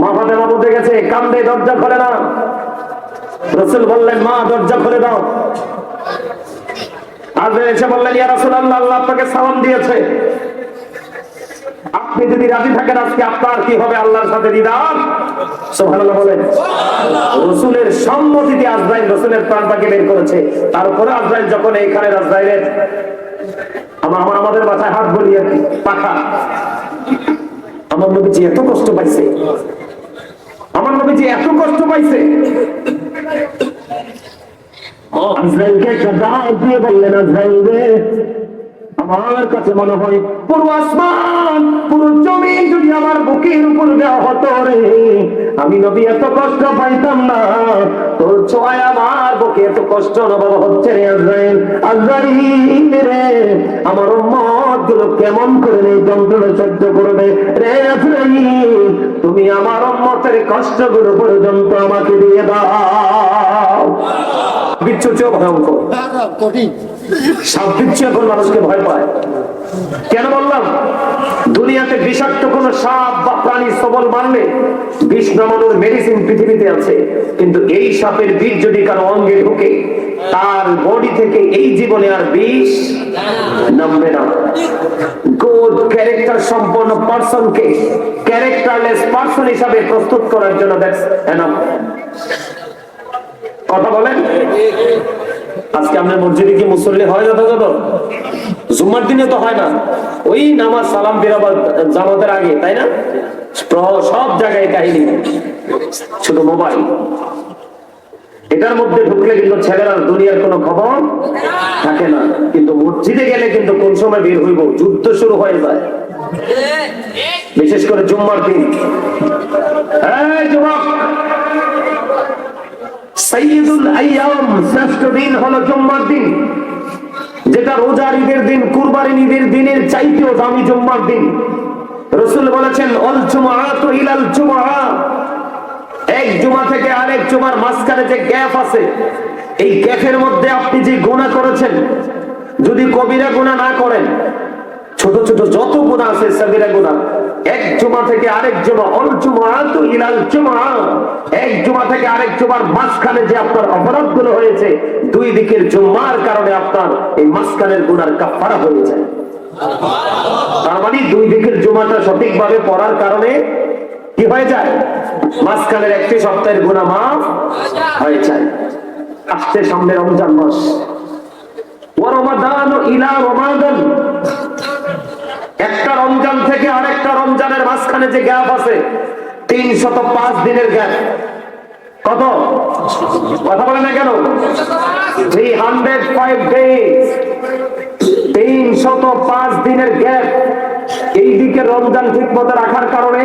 মা ফাতেমা বলতে গেছে, কান্দে, দরজা খোলে না। রাসূল বললেন, মা দরজা খুলে দাও। আজরাইল এসে বললেন, ইয়া রাসূলুল্লাহ, আল্লাহ আপনাকে সালাম দিয়েছে, আপনি যদি রাজি থাকেন আজকে আপনার কি হবে আল্লাহর সাথে দিদার। সুবহানাল্লাহ বলেন। রাসূলের সম্মতিতে আজরাইল রাসূলের প্রাণটাকে বের করেছে। তারপরে আজরাইল যখন এইখানে আজরাইলের আমাদের বাসায় হাত বলিয়ে পাখা, আমার নবীজি এত কষ্ট পাইছে, আমার নবীজি এত কষ্ট পাইছে। আজরাইলকে একটা দাওয়াত দিয়ে বললেন, আজরাইল রে, আমার কাছে মনে হয় পুরো আসমান পুরো জমিন যদি আমার বুকের উপর দেওয়া হতো রে, আমি নবী এত কষ্ট পাইতাম না। তোর ছোঁয়ায় আমার বুকে এত কষ্ট অনুভব হচ্ছে রে আজরাইল। আজরাইল রে, আমার উম্মত গুলো কেমন করে এই যন্ত্রণা সহ্য করবে রে আজরাইল, তুমি আমার উম্মতের কষ্টগুলো পর্যন্ত আমাকে দিয়ে দাও। বিচ্ছু চেয়েও ভয়ঙ্কর, সাপ বিচ্ছু এখন মানুষকে ভয় পায়। কেন বললাম? দুনিয়াতে বিষাক্ত কোন সাপ বা প্রাণী সবল মারলে বিষ নামানোর মেডিসিন পৃথিবীতে আছে, কিন্তু এই সাপের বিষ যদি কারো অঙ্গে ঢুকে, তার বডি থেকে এই জীবনে আর বিষ নামবে না। গুড ক্যারেক্টার সম্পন্ন পার্সনকে ক্যারেক্টারলেস পার্সন হিসাবে প্রস্তুত করার জন্য দ্যাটস এনাফ। কথা বলেন। আজকে আমাদের মসজিদে কি মুসল্লি হয় যথাযথ? জুম্মার দিনে তো হয় না, ওই নামাজ সালাম ফিরাবার জামাতের আগে, তাই না? সব জায়গায় কাহিনী, শুধু মোবাইল। এটার মধ্যে ঢুকলে কিন্তু ছেলেরা দুনিয়ার কোনো খবর থাকে না, কিন্তু মসজিদে গেলে কিন্তু কোন সময় বের হইব যুদ্ধ শুরু হয়ে যায়, বিশেষ করে জুম্মার দিন। এই যুবক, সাইয়্যিদুল আইয়াম, শ্রেষ্ঠ দিন হলো জুম্মার দিন, যেটা রোজার ঈদের দিন, কুরবানির ঈদের দিনের চাইতেও দামি জুম্মার দিন। রাসূল বলেছেন, আল জুমআতু ইলাল জুমআ, এক জুমা থেকে আরেক জুমার মাঝখানে যে গ্যাপ আছে, এই গ্যাপের মধ্যে আপনি যে গুনাহ করেছেন, যদি কবিরা গুনাহ না করেন, ছোট ছোট যত গুনাহ আছে সাগীরা গুনাহ, এক জুমা থেকে আরেক জুমা, আল জুমআতু ইলাল জুমআ, এক জুমা থেকে আরেক জুমার মাঝখানে যে আপনার অপরাধগুলো হয়েছে, দুই দিকের জুমার কারণে আপনার এই মাঝখানের গুনার কাফারা হয়ে যায়। তার মানে দুই দিকের জুমাটা সঠিকভাবে পড়ার কারণে কি হয়ে যায়? মাঝখানের একটি সপ্তাহের গুনাহ মাফ হয়ে যায়। আসছে সামনে রমজান মাস, ওয়া রমাদান ইলা রমাদান, একটা রমজান থেকে আরেকটা রমজানের মাঝখানে যে গ্যাপ আছে, 305 দিনের গ্যাপ। কত? কথা বলে না কেন? 305 days, 305 দিনের গ্যাপ। এই দিকে রমজান ঠিক মতো রাখার কারণে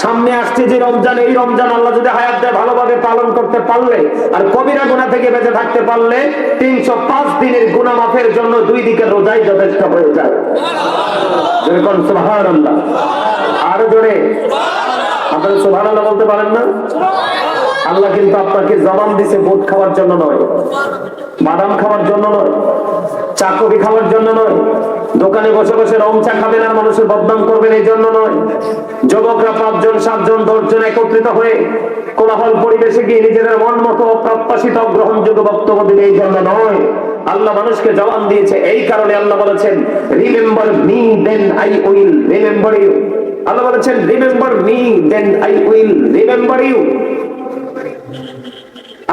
সামনে আসছে যে রমজান, এই রমজান আল্লাহ যদি হায়াত দেয় ভালোভাবে পালন করতে পারলে আর কবিরা গুনাহ থেকে বেঁচে থাকতে পারলে 305 দিনের গুনাহ মাফের জন্য দুই দিকের রোজাই যথেষ্ট হয়ে যায়। যেরকম সুবহানাল্লাহ, আরো জোরে আপনারা সুবহানাল্লাহ বলতে পারেন না? আল্লাহ কিন্তু আপনাকে জবান দিছে বুট খাওয়ার জন্য নয়, বাদাম খাওয়ার জন্য নয়, চা কফি খাওয়ার জন্য নয়, দোকানে বসে বসে রং চা খাবেন আর মানুষের বদনাম করবেন এই জন্য নয়, যুবকরা 5 জন 7 জন 10 জন একত্রিত হয়ে কোলাহল পরিবেশে গিয়ে নিজেদের মন মতো অপ্রত্যাশিত গ্রহণযোগ্য বক্তব্য দিবে এই জন্য নয়। আল্লাহ মানুষকে জবান দিয়েছে এই কারণে। আল্লাহ বলেছেন, remember me then I will remember you. Allah বলেছেন, remember me then I will remember you.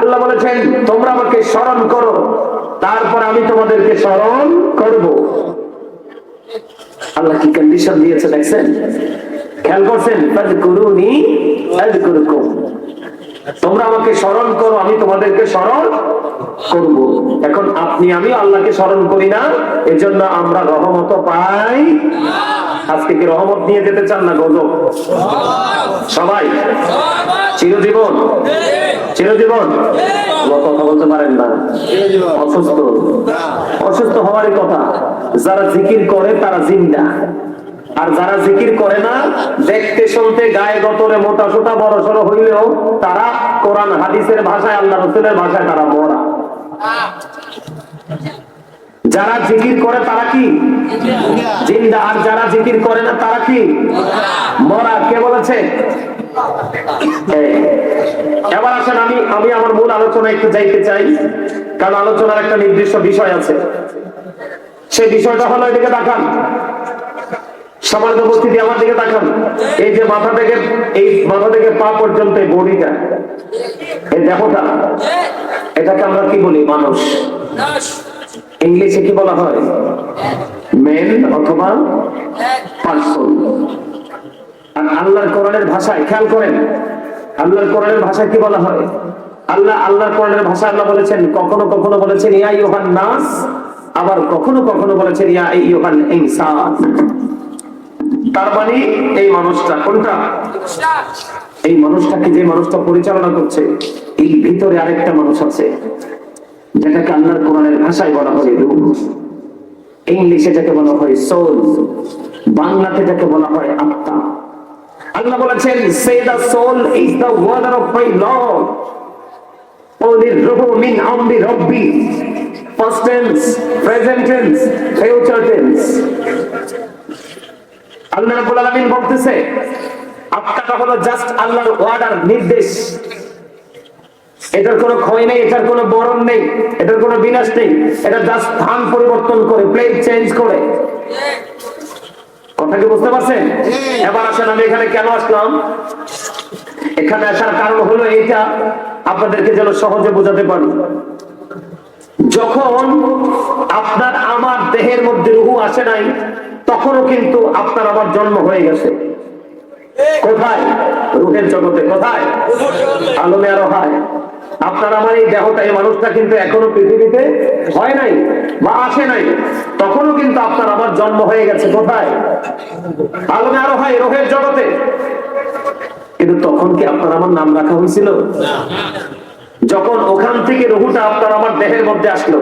Allah বলেছেন, তোমরা আমাকে স্মরণ করো, তারপর আমি তোমাদেরকে স্মরণ করব। আল্লাহ কি কন্ডিশন দিয়েছে দেখছেন? খেয়াল করছেন? ফাযকুরুনি আযকুরুকুম। তোমরা আমাকে স্মরণ করো, আমি তোমাদেরকে স্মরণ করব। এখন আপনি আমি আল্লাহকে স্মরণ করি না, এজন্য আমরা রহমত পাই। আজকে কি রহমত নিয়ে যেতে চান না গজব? সবাই চিরজীবন, চিরজীবন। কথা বলতে পারেন না, অসুস্থ, অসুস্থ হওয়ারই কথা। যারা জিকির করে তারা জিন্দা, আর যারা জিকির করে না, দেখতে শুনতে গায়ে গতরে মোটা সোটা বড় সড়ো হইলেও তারা কোরআন হাদিসের ভাষায়, আল্লাহ রাসূলের ভাষায় তারা মরা। যারা জিকির করে তারা কি জিন্দা, আর যারা জিকির করে না তারা কি মরা। কে বলেছে? এবার আসেন আমি আমার মূল আলোচনা একটু যাইতে চাই, কারণ আলোচনার একটা নির্দিষ্ট বিষয় আছে। সেই বিষয়টা হলো, এদিকে দেখান সমাজের উপস্থিতি, আমার দিকে তাকান। এই যে মাথা থেকে পা পর্যন্ত এই বডিটা, এই দেহটা, এটাকে আমরা কি বলি? মানুষ। ইংলিশে কি বলা হয়? ম্যান অথবা পারসন। আর আল্লাহর কোরআনের ভাষায় খেয়াল করেন, আল্লাহর কোরআনের ভাষায় কি বলা হয়? আল্লাহর কোরআনের ভাষায় আল্লাহ বলেছেন, কখনো কখনো বলেছেন ইয়া আইয়ুহান নাস, আবার কখনো কখনো বলেছেন ইয়া আইয়ুহাল ইনসান। তার মানে এই মানুষটা কোনটা? এই মানুষটাকে, যে মানুষটা পরিচালনা করছে, এই ভিতরে আরেকটা মানুষ আছে, যেটাকে আল্লাহর কোরআনের ভাষায় বলা হয় রূহ। ইংলিশে যাকে বলা হয় সোল, বাংলাতে যাকে বলা হয় আত্মা। আল্লাহ বলেছেন, say the soul is the word of my Lord, ওলির রূহ মিন আমরি রব্বি। First tense, present tense, future tense. Allah রাব্বুল আলামিন বলতেছে, আত্মাটা হলো জাস্ট আল্লাহর অর্ডার, নির্দেশ। এটার কোনো ক্ষয় নেই, এটার কোনো বরণ নেই, এটার কোনো বিনাশ নেই। এটা জাস্ট স্থান পরিবর্তন করে, প্লেস চেঞ্জ করে। কথা কি বুঝতে পারছেন? এবার আসেন, আমি এখানে কেন আসলাম? এখানে আসার কারণ হলো এইটা, আপনাদেরকে যেন সহজে বোঝাতে পারি। যখন আপনার আমার দেহের মধ্যে রূহ আসে নাই, তখনও কিন্তু আপনার আমার জন্ম হয়ে গেছে। কোথায়? রূহের জগতে। কোথায়? আলমে আরোহায়। আপনার আমার এই দেহটা, এই মানুষটা কিন্তু এখনো পৃথিবীতে হয় নাই বা আসে নাই, তখনও কিন্তু আপনার আমার জন্ম হয়ে গেছে। কোথায়? আলমে আরোহায়, রূহের জগতে। কিন্তু তখন কি আপনার আমার নাম রাখা হয়েছিল? যখন ওখান থেকে রূহটা আপনার আমার দেহের মধ্যে আসলো,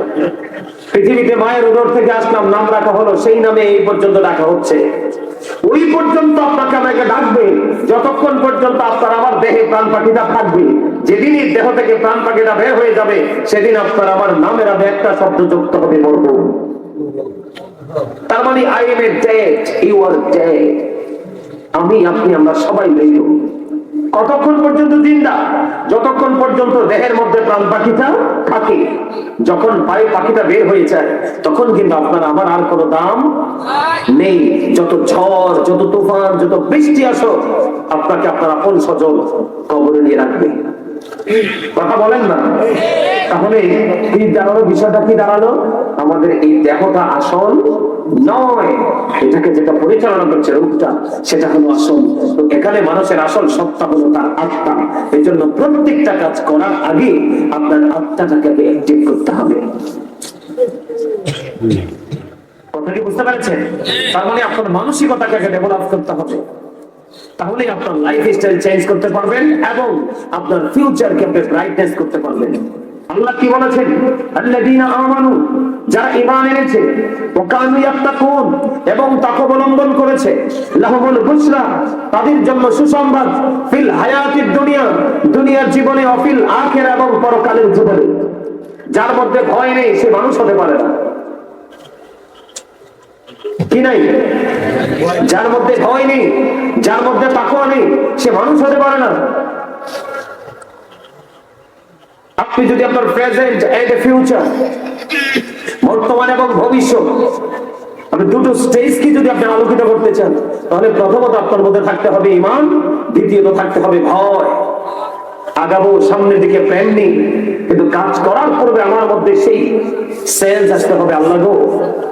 পৃথিবীতে মায়ের উদর থেকে আসলাম, নাম রাখা হলো, সেই নামে এই পর্যন্ত ডাকা হচ্ছে। ওই পর্যন্ত আপনাকে আমাকে ডাকবে যতক্ষণ পর্যন্ত আপনার আমার দেহে প্রাণ পাখিটা থাকবে। যেদিনই দেহ থেকে প্রাণ পাখিটা বের হয়ে যাবে, সেদিন আপনার আমার নামের আগে একটা শব্দ যুক্ত হবে, মরবো। তার মানে I am a dead, you are dead. আমি, আপনি, আমরা সবাই মৃত। কতক্ষণ পর্যন্ত জিন্দা? যতক্ষণ পর্যন্ত দেহের মধ্যে প্রাণ পাখিটা থাকে। যখন পাখিটা বের হয়ে যায়, তখন কিন্তু আপনার আমার আর কোনো দাম নেই। যত ঝড়, যত তুফান, যত বৃষ্টি আসো, আপনাকে আপনার আপন স্বজন কবরে নিয়ে রাখবে। কথা বলেন না? তাহলে কি দাঁড়ালো? বিষয়টা কি দাঁড়ালো? আমাদের এই দেহটা আসল নয়, এটাকে যেটা পরিচালনা করছে রূপটা, সেটা হলো আসল। তো এখানে মানুষের আসল সত্তা হলো তার আত্মা। এই জন্য প্রত্যেকটা কাজ করার আগে আপনার আত্মাটাকে অ্যাক্টিভ করতে হবে। কথা কি বুঝতে পারছেন? তার মানে আপনার মানসিকতাকে ডেভেলপ করতে হবে। তাহলে আপনার লাইফ স্টাইল চেঞ্জ করতে পারবেন এবং আপনার ফিউচারকে আপনি ব্রাইটনেস করতে পারবেন। আল্লাহ কি বলেছেন? আল্লাযীনা আমানু, যারা ঈমান এনেছে, ওয়া কানু ইয়াত্তাকুন, এবং তাকওয়া অবলম্বন করেছে, লাহুমুল বুশরা, তাদের জন্য সুসংবাদ, ফিল হায়াতিদ দুনিয়া, দুনিয়ার জীবনে, অফিল আখিরা, এবং পরকালের জীবনে। যার মধ্যে ভয় নেই, সে মানুষ হতে পারে না। কি নাই? যার মধ্যে ভয় নেই, যার মধ্যে তাকওয়া নেই, সে মানুষ হতে পারে না। আপনি যদি আপনার প্রেজেন্ট এন্ড ফিউচার, বর্তমান এবং ভবিষ্যৎ, আপনি দুটো স্টেজকে যদি আপনি আলোকিত করতে চান, তাহলে প্রথমত আপনার মধ্যে থাকতে হবে ঈমান, দ্বিতীয়ত থাকতে হবে ভয়। আগাবো, সামনের দিকে প্ল্যান নেই, কিন্তু কাজ করার পূর্বে আমার মধ্যে সেই সেন্স আসতে হবে, আল্লাহ গো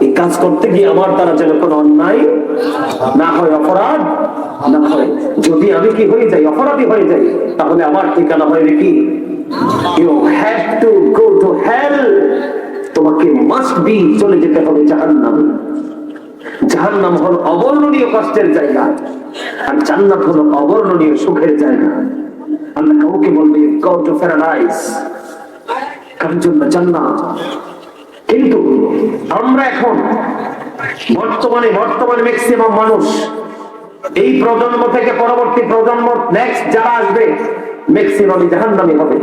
এই কাজ করতে গিয়ে আমার দ্বারা যেন কোনো অন্যায় না হয়, অপরাধ না হয়। যদি আমি কি হয়ে যাই, অপরাধী হয়ে যাই, তাহলে আমার ঠিকানা হয় কি, you have to go to hell, তোমাকে মাস্ট বি চলে যেতে হবে জাহান্নামে। জাহান্নাম হলো অবর্ণনীয় কষ্টের জায়গা, আর জান্নাত হলো অবর্ণনীয় সুখের জায়গা। আল্লাহ কাউকে বলবে গো টু প্যারাডাইস, কার জন্য জান্নাত। কিন্তু আমরা এখন বর্তমানে ম্যাক্সিমাম মানুষ, এই প্রজন্ম থেকে পরবর্তী প্রজন্ম, নেক্সট যারা আসবে, ম্যাক্সিমামই জাহান্নামী হবে।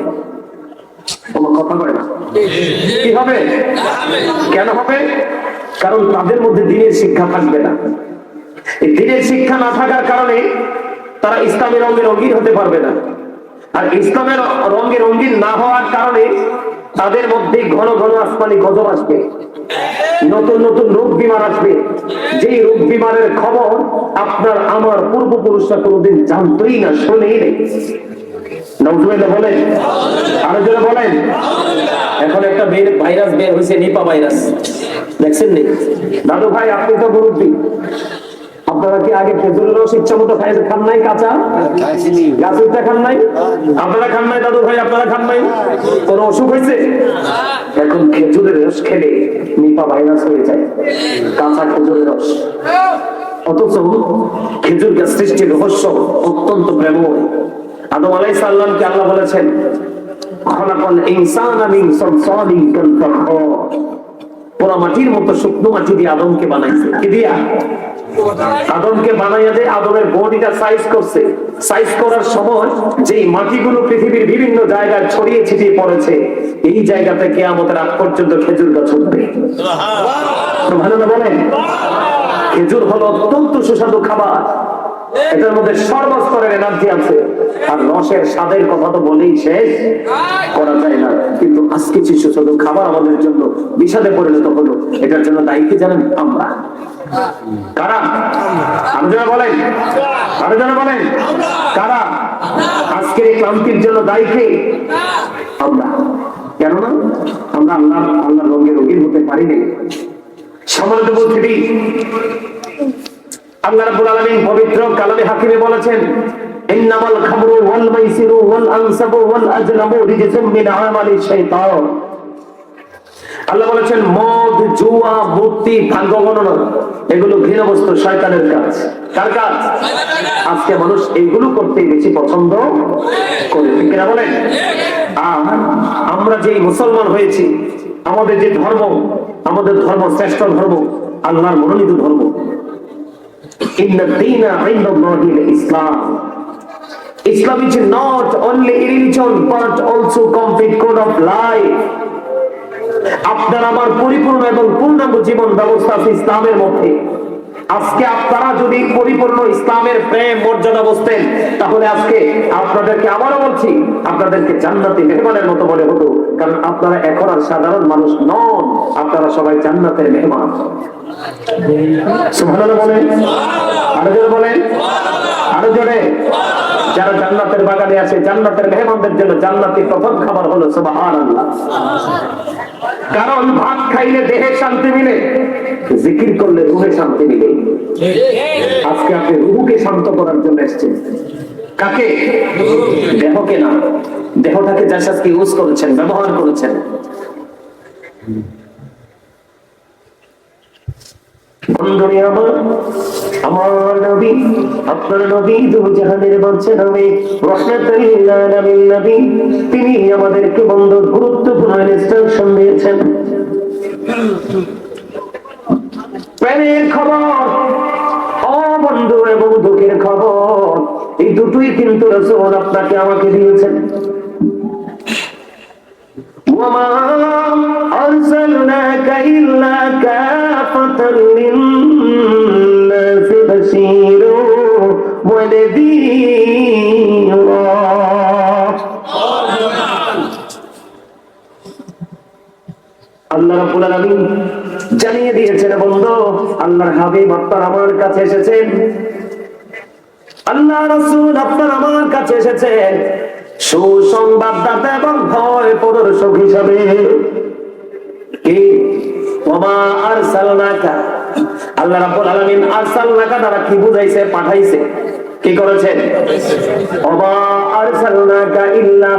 তোমার কথা বলে না কি হবে? কেন হবে? কারণ তাদের মধ্যে দ্বীনের শিক্ষা থাকবে না। এই দ্বীনের শিক্ষা না থাকার কারণে তারা ইসলামের রঙে রঙিন হতে পারবে না। আর ইসলামের রঙে রঙিন না হওয়ার কারণে তাদের মধ্যে ঘন ঘন আসমানি গজব আসবে, নতুন নতুন রোগ বিমার আসবে, যেই রোগ বিমারের খবর আপনার আমার পূর্বপুরুষরা কোনোদিন জানতোই না, শোনেই নেই। বলেন, আরো জোরে বলেন। এখন একটা ভাইরাস বের হয়েছে, নিপা ভাইরাস, দেখছেন নি? দাদু ভাই আপনি তো মুরব্বী, আপনারা কি আগে খেজুরের রস ইচ্ছা মতো খান নাই? কাঁচা গাছটা খান নাই? আপনারা খান নাই? দাদু ভাই আপনারা খান নাই? কোন অসুখ হয়েছে? এখন খেজুরের রস খেলে নিপা ভাইরাস হয়ে যায়, কাঁচা খেজুরের রস। অথচ খেজুর গাছ সৃষ্টির রহস্য অত্যন্ত প্রেমময়। আদম আলাইহিস সালামকে আল্লাহ বলেছেন খলাকাল ইনসানা মিন সালসালিন কাল ফাখর, পোড়া মাটির মতো শুকনো মাটি দিয়ে আদমকে বানাইছে। কি দিয়া? আদমকে বানাইয়া যে আদমের বডিটা সাইজ করছে, সাইজ করার সময় যেই মাটিগুলো পৃথিবীর বিভিন্ন জায়গায় ছড়িয়ে ছিটিয়ে পড়েছে, এই জায়গাতে কিয়ামতের আগ পর্যন্ত খেজুর গাছ উঠবে। সুবহানাল্লাহ বলেন। খেজুর হলো অত্যন্ত সুস্বাদু খাবার, এটার মধ্যে সর্বস্তরের এনার্জি আছে, আর রসের স্বাদের কথা তো বলেই শেষ করা যায় না। কিন্তু আজকে যে সুস্বাদু খাবার আমাদের জন্য বিষাদে পরিণত হলো, এটার জন্য দায়ী কি জানেন? আমরা। কারা? আলোচনা বলেন, আলোচনা বলেন, কারা আজকের এই ক্লান্তির জন্য দায়ী কে? আমরা। কেননা আমরা আল্লাহ রঙে রঙিন হতে পারিনি। সম্মানিত উপস্থিতি, আল্লাহ রাব্বুল আলামিন পবিত্র কালামে হাকিমে বলেছেন ইন্নামাল খামরু ওয়াল মাইসিরু ওয়াল আনসাবু ওয়াল আজলামু রিজসুম মিন আমালি শাইতান। আল্লাহ বলেছেন মদ, জুয়া, মূর্তি, ভাগ্য গণনা এগুলো ঘৃণা বস্তু, শয়তানের কাজ। কার কাজ? আজকে মানুষ এইগুলো করতেই বেশি পছন্দ করে, ঠিক না বলেন? আর আমরা যে মুসলমান হয়েছি, আমাদের যে ধর্ম, আমাদের ধর্ম শ্রেষ্ঠ ধর্ম, আল্লাহর মনোনীত ধর্ম। Islam is not only a religion but also complete code of life. আপনার আমার পরিপূর্ণ এবং পূর্ণাঙ্গ জীবন ব্যবস্থা আছে ইসলামের মধ্যে। আজকে আপনারা যদি পরিপূর্ণ ইসলামের প্রেম মর্যাদা বুঝতেন, তাহলে আজকে আপনাদেরকে আবারও বলছি, আপনাদেরকে জান্নাতি মেহমানের মতো মনে হতো। কারণ আপনারা এখন আর সাধারণ মানুষ নন, আপনারা সবাই জান্নাতের মেহমান। সুবহানাল্লাহ বলেন, আরো জোরে বলেন, আরো জোরে। যারা জান্নাতের বাগানে আছে, জান্নাতের মেহমানদের জন্য জান্নাতি প্রথম খাবার হলো সুবহানাল্লাহ। কারণ ভাত খাইলে দেহে শান্তি মিলে, জিকির করলে রুহে শান্তি মিলে। আজকে আপনি রুহকে শান্ত করার জন্য এসেছেন। কাকে? দেহকে না। দেহটাকে জাসাজকে ইউজ করেছেন, ব্যবহার করেছেন। বন্ধুরে আমার নবী, আপনার নবী দুজাহানের বাঁচা নবী, রাহমাতুল লিল আলামিন নবী, তিনি আমাদেরকে বন্ধু গুরুত্বপূর্ণ ইনস্ট্রাকশন দিয়েছেন। প্রেমের খবর, ও বন্ধু, এবং দুঃখের খবর, এই দুটোই কিন্তু রাসূল আপনাকে আমাকে দিয়েছেন। وما أرسلناك إلا كافة للناس بشيرا ونذيرا। আল্লাহ রাব্বুল আলামিন জানিয়ে দিয়েছেন, বন্ধু, আল্লাহর হাবিব আপনার আমার কাছে এসেছেন, আল্লাহ রাসূল আপনার আমার কাছে এসেছেন সুসংবাদদাতা এবং ভয় প্রদর্শক হিসাবে। কি ওমা আরসালনাকা, আল্লাহ রাব্বুল আলামিন আরসালনাকা দ্বারা কি বুঝাইছে? পাঠাইছে। কি করেছেন? ওমা আরসালনাকা ইল্লা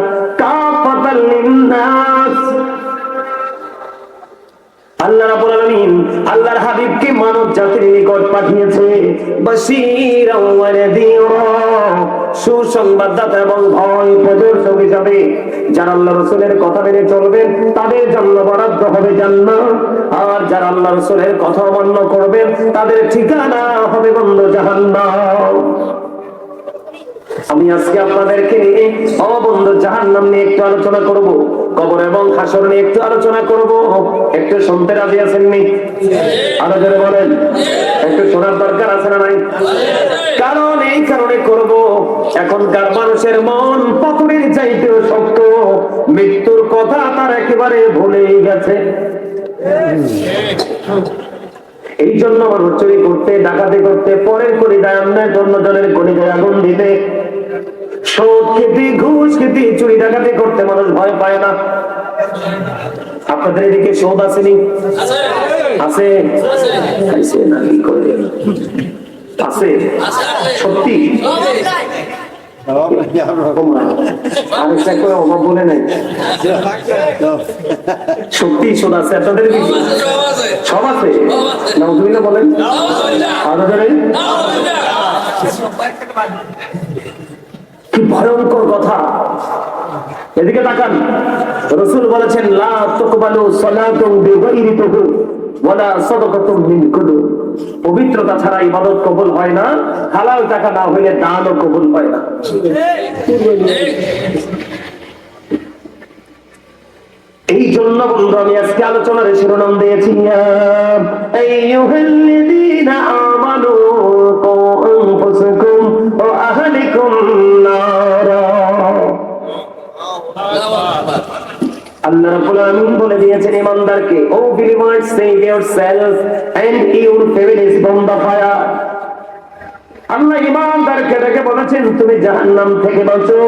কাফাতাল লিন্নাস। আল্লাহ রাব্বুল আলামিন আল্লাহর হাবিবকে মানব জাতির নিকট পাঠিয়েছে বাশীরাও ওয়া নাযীরা, সুসংবাদদাতা এবং ভয় প্রদর্শক হিসাবে। যারা আল্লাহ রাসূলের কথা মেনে চলবেন তাদের জন্য বরাদ্দ হবে জান্নাত, আর যারা আল্লাহ রাসূলের কথা অমান্য করবেন তাদের ঠিকানা হবে বন্ধ জাহান্নাম। আমি আজকে আপনাদেরকে নিয়ে অবন্ধ জাহান্নাম নিয়ে একটু আলোচনা করব, কবর এবং হাসর নিয়ে একটু আলোচনা করব। একটু শুনতে রাজি আছেন নি? আরো জোরে বলেন। একটু শোনার দরকার আছে না নাই? কারণ এই কারণে করব, এখনকার মানুষের মন পাথরের চাইতেও শক্ত। মৃত্যুর কথা তার একেবারে ভুলেই গেছে। এই জন্য মানুষ চুরি করতে, ডাকাতি করতে, পরের কলিজায় অন্যের অন্যজনের কলিজায় আগুন দিতে, সুদ খেতে, ঘুষ খেতে, চুরি ডাকাতি করতে মানুষ ভয় পায় না। আপনাদের এদিকে সুদ আসেনি? আছে? আছে না? কি করে আছে? সত্যি বলে নাই, সত্যি সুদ আছে আপনাদের? সব আছে? নাউজুবিল্লাহ বলেন। কি ভয়ঙ্কর কথা। এদিকে তাকান, রাসূল বলেছেন লা তুকবালু সালাতুন বিগাইরি তুহু ওয়ালা সাদাকাতুন মিন কুদু। পবিত্রতা ছাড়া ইবাদত কবুল হয় না, হালাল টাকা না হইলে দানও কবুল হয় না। এই জন্য বন্ধু আমি আজকে আলোচনার শিরোনাম দিয়েছি আইয়ুহাল্লাযীনা আমানু কু আনফুসাকুম ওয়া আহলিকুম নারা। আল্লাহ রাব্বুল আলামিন বলে দিয়েছেন ঈমানদারকে, O believers, save yourself and your families from the fire. Allah ঈমানদারকে ডেকে বলেছেন তুমি জাহান্নাম থেকে বাঁচো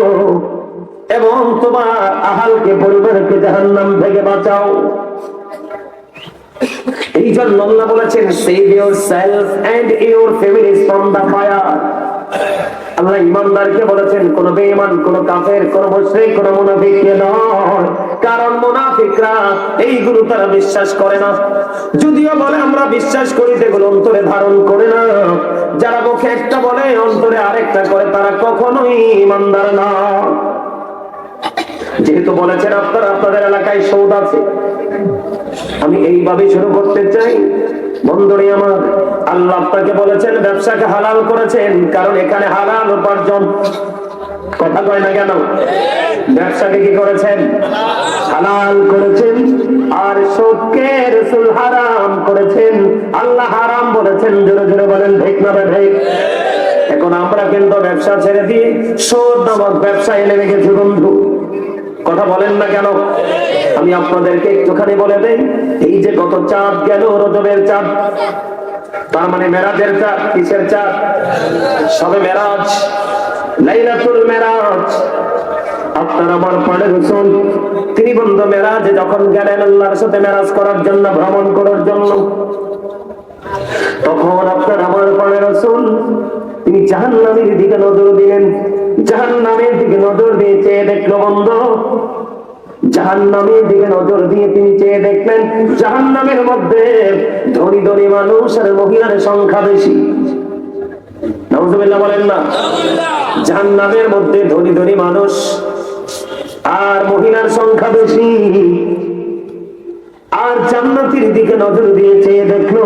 এবং তোমার আহালকে, পরিবারকে জাহান্নাম থেকে বাঁচাও। এই জন্য আল্লাহ বলেছেন save yourself and your families from the fire. Allah ঈমানদারকে বলেছেন, কোন বেঈমান, কোন কাফের, কোন মুশরিক, কোন মুনাফিককে নয়। কারণ মুনাফিকরা এইগুলো তারা বিশ্বাস করে না। যদিও বলে আমরা বিশ্বাস করি, সেগুলো অন্তরে ধারণ করে না। যারা মুখে একটা বলে অন্তরে আরেকটা করে, তারা কখনোই ঈমানদার না। যেহেতু বলেছেন আপনারা আপনাদের এলাকায় সুদ আছে, আমি এইভাবে শুরু করতে চাই। বন্ধুরে আমার, আল্লাহ আপনাকে বলেছেন ব্যবসাকে হালাল করেছেন, কারণ এখানে হালাল উপার্জন। কথা কয় না কেন? ব্যবসাকে কি করেছেন? হালাল করেছেন। আর সুদকে রাসূল হারাম করেছেন, আল্লাহ হারাম বলেছেন। জোরে জোরে বলেন ঠিক না ঠিক? এখন আমরা কিন্তু ব্যবসা ছেড়ে দিয়ে সুদ নামক ব্যবসায় নেমে গেছি বন্ধু। কথা বলেন না কেন? আমি আপনাদেরকে একটুখানি বলে দেই, এই যে গত চাঁদ গেল, রজবের চাঁদ, তার মানে মেরাজের চাঁদ। কিসের চাঁদ? সবে মেরাজ, লাইলাতুল মেরাজ। আপনার আমার পরে রাসূল তিনি বন্ধু মেরাজে যখন গেলেন আল্লাহর সাথে মেরাজ করার জন্য, ভ্রমণ করার জন্য, তখন আপনার আমার পরে রাসূল তিনি জাহান্নামের দিকে নজর দিলেন। জাহান্নামের দিকে নজর দিয়ে চেয়ে দেখলো বন্ধু, জাহান্নামের দিকে নজর দিয়ে তিনি চেয়ে দেখলেন জাহান্নামের মধ্যে ধনী ধনী মানুষ আর মহিলার সংখ্যা বেশি। নাউজুবিল্লাহ বলেন না? জাহান্নামের মধ্যে ধনী ধনী মানুষ আর মহিলার সংখ্যা বেশি। আর জান্নাতের দিকে নজর দিয়ে চেয়ে দেখলো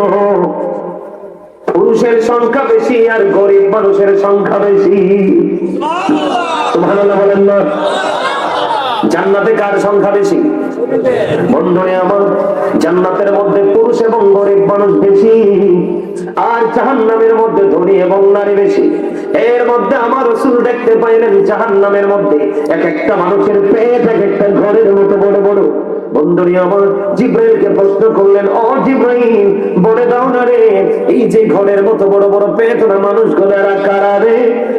পুরুষের সংখ্যা বেশি আর গরিব মানুষের সংখ্যা বেশি। সুবহানাল্লাহ বলেন না? জান্নাতে কার সংখ্যা বেশি? বন্ধুরে আমার, জান্নাতের মধ্যে পুরুষ এবং গরিব মানুষ বেশি, আর জাহান্নামের মধ্যে ধনী এবং নারী বেশি। এর মধ্যে আমার রাসূল দেখতে পাইলেন জাহান্নামের মধ্যে এক একটা মানুষের পেট এক একটা ঘরের মতো বড় বড়, বন্ধুরি আমার জিব্রাইলকে প্রশ্ন করলেন, ও জিব্রাইল বলে দাও না রে, এই যে ঘরের মতো বড় বড় পেট না মানুষগুলো এরা কারা রে?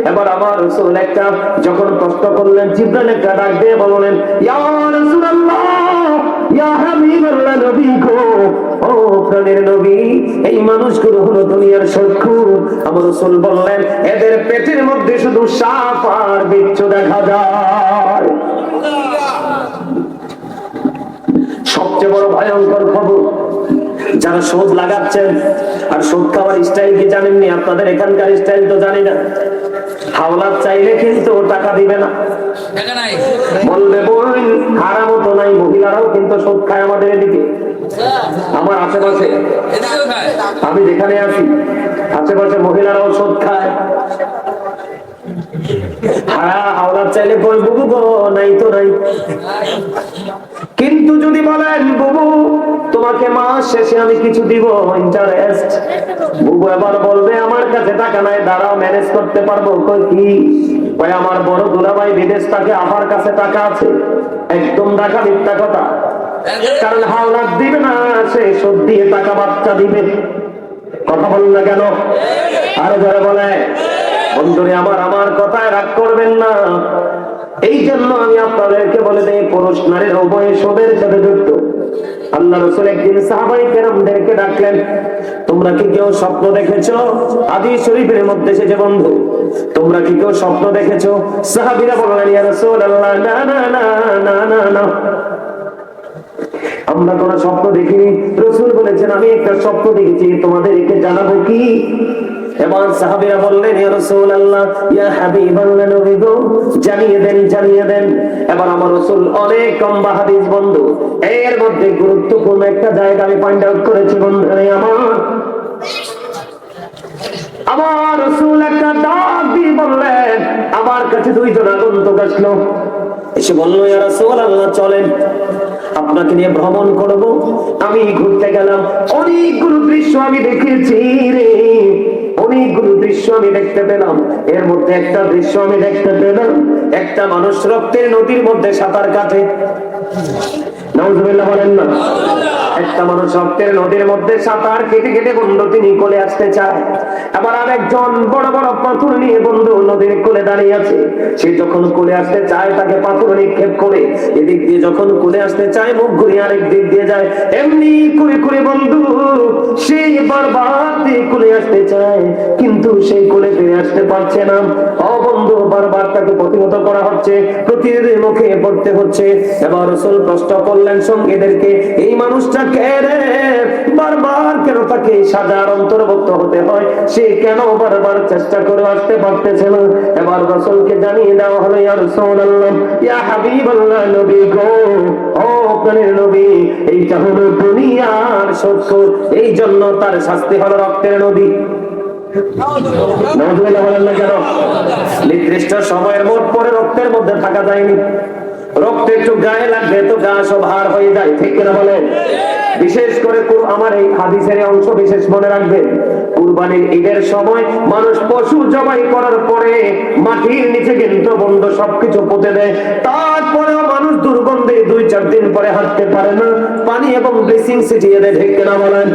এবার আমার রাসূল একটা যখন প্রশ্ন করলেন, জিব্রাইল একটা ডাক দিয়ে বললেন, ইয়া রাসূলুল্লাহ, ইয়া হাবিবাল্লাহ, নবী গো, ও প্রাণের নবী, এই মানুষগুলো হলো দুনিয়ার শত্রু। আমার রাসূল বললেন, এদের পেটের মধ্যে শুধু সাপ আর বিচ্ছু দেখা যায়। সবচেয়ে বড় ভয়ঙ্কর খবর, যারা সুদ লাগাচ্ছেন, আর সুদ খাওয়ার স্টাইল কি জানেননি? আপনাদের এখানকার স্টাইল তো জানি না। হাওলাত চাইলে কিন্তু টাকা দিবে না, বলবে বোন হারামও তো নাই। মহিলারাও কিন্তু সুদ খায় আমাদের এদিকে, আমার আশেপাশে, আমি যেখানে আছি আশেপাশে মহিলারাও সুদ খায়। হ্যাঁ, হাওলাত চাইলে বলবো বুবু নাই তো নাই। কিন্তু যদি বলেন বুবু তোমাকে মাস শেষে আমি কিছু দিব ইন্টারেস্ট, বুবু এবার বলবে আমার কাছে টাকা নাই, দাঁড়াও ম্যানেজ করতে পারবো। কই কি? কই আমার বড় দুলাভাই বিদেশ থাকে, আমার কাছে টাকা আছে। একদম টাকা মিথ্যা কথা, কারণ হাওলাত দিবে না, সে সুদ দিয়ে টাকা বাচ্চা দিবে। কথা বলুন না কেন? আরো যারা বলে বন্ধুরে আমার কথায় রাগ করবেন না। এই জন্য আমি আপনাদেরকে বলে দেই, পুরুষ নারীর উভয় সুদের সাথে যুক্ত। আল্লাহ রাসূল একদিন সাহাবায়ে কেরামদেরকে ডাকলেন, তোমরা কি কেউ স্বপ্ন দেখেছো? হাদিস শরীফের মধ্যে এসেছে বন্ধু, তোমরা কি কেউ স্বপ্ন দেখেছো? সাহাবীরা বললেন, ইয়া রাসূলুল্লাহ, না না না না না না, আমরা কোন স্বপ্ন দেখিনি। রাসূল বলেছেন, আমি একটা স্বপ্ন দেখেছি, তোমাদেরকে জানাবো কি? এবার সাহাবীরা বললেন, ইয়া রাসূলুল্লাহ, ইয়া হাবিবাল্লাহ, নবী গো, জানিয়ে দেন জানিয়ে দেন। এবার আমার রাসূল অনেক লম্বা হাদিস বন্ধু, এর মধ্যে গুরুত্বপূর্ণ একটা জায়গা আমি পয়েন্ট আউট করেছি বন্ধু। আমার রাসূল একটা ডাক দিয়ে বললেন, আমার কাছে দুইজন আগন্তুক আসলো, এসে বললো, ইয়া রাসূলুল্লাহ চলেন, আপনাকে নিয়ে ভ্রমণ করব। আমি ঘুরতে গেলাম, অনেকগুলো দৃশ্য আমি দেখেছি রে, অনেকগুলো দৃশ্য আমি দেখতে পেলাম। এর মধ্যে একটা দৃশ্য আমি দেখতে পেলাম, একটা মানুষ রক্তের নদীর মধ্যে সাঁতার কাটে। নাউজুবিল্লাহ বলেন না। একটা মানুষ রক্তের নদীর মধ্যে সাঁতার কেটে কেটে বন্ধু তিনি কোলে আসতে চায়। আবার আরেকজন বড় বড় পাথর নিয়ে বন্ধু নদীর কোলে দাঁড়িয়ে আছে। সে যখন কোলে আসতে চায় তাকে পাথর নিক্ষেপ করে, এদিক দিয়ে যখন কোলে আসতে চায় মুখ ঘুরিয়ে আরেক দিক দিয়ে যায়। এমনি করে করে বন্ধু সেই বারবার কোলে আসতে চায়, কিন্তু সেই কোলে ফিরে আসতে পারছে না। ও বন্ধু, বারবার তাকে প্রতিহত করা হচ্ছে, প্রতিদিনের মুখে পড়তে হচ্ছে। এবার রাসূল প্রশ্ন করলেন সঙ্গীদেরকে, এই মানুষটা কে রে? বারবার কেন তাকে সাজার অন্তর্ভুক্ত হতে হয়? সে কেন বারবার চেষ্টা করে আসতে পারতেছে না? এবার রাসূলকে জানিয়ে দেওয়া হলো, ইয়া রাসূলুল্লাহ, ইয়া হাবিবাল্লাহ, নবী গো, ও প্রাণের নবী, এইটা হলো দুনিয়ার সত্য, এই জন্য তার শাস্তি হলো রক্তের নদী। নাউজুবিল্লাহ বলেন না কেন? নির্দিষ্ট সময়ের মোট পরে রক্তের মধ্যে থাকা যায়নি। রক্ত একটু গায়ে লাগবে তো গা সব হার হয়ে যায়, ঠিক কিনা বলেন? বিশেষ করে আমার এই হাদিসের অংশ বিশেষ মনে রাখবেন, কুরবানির ঈদের সময় মানুষ পশু জবাই করার পরে মাটির নিচে কিন্তু বন্ধ সবকিছু পুঁতে দেয়, তারপরেও মানুষ দুর্গন্ধে 2-4 দিন পরে হাঁটতে পারে না, পানি এবং ব্লিচিং ছিটিয়ে দেয়, ঠিক কিনা বলেন?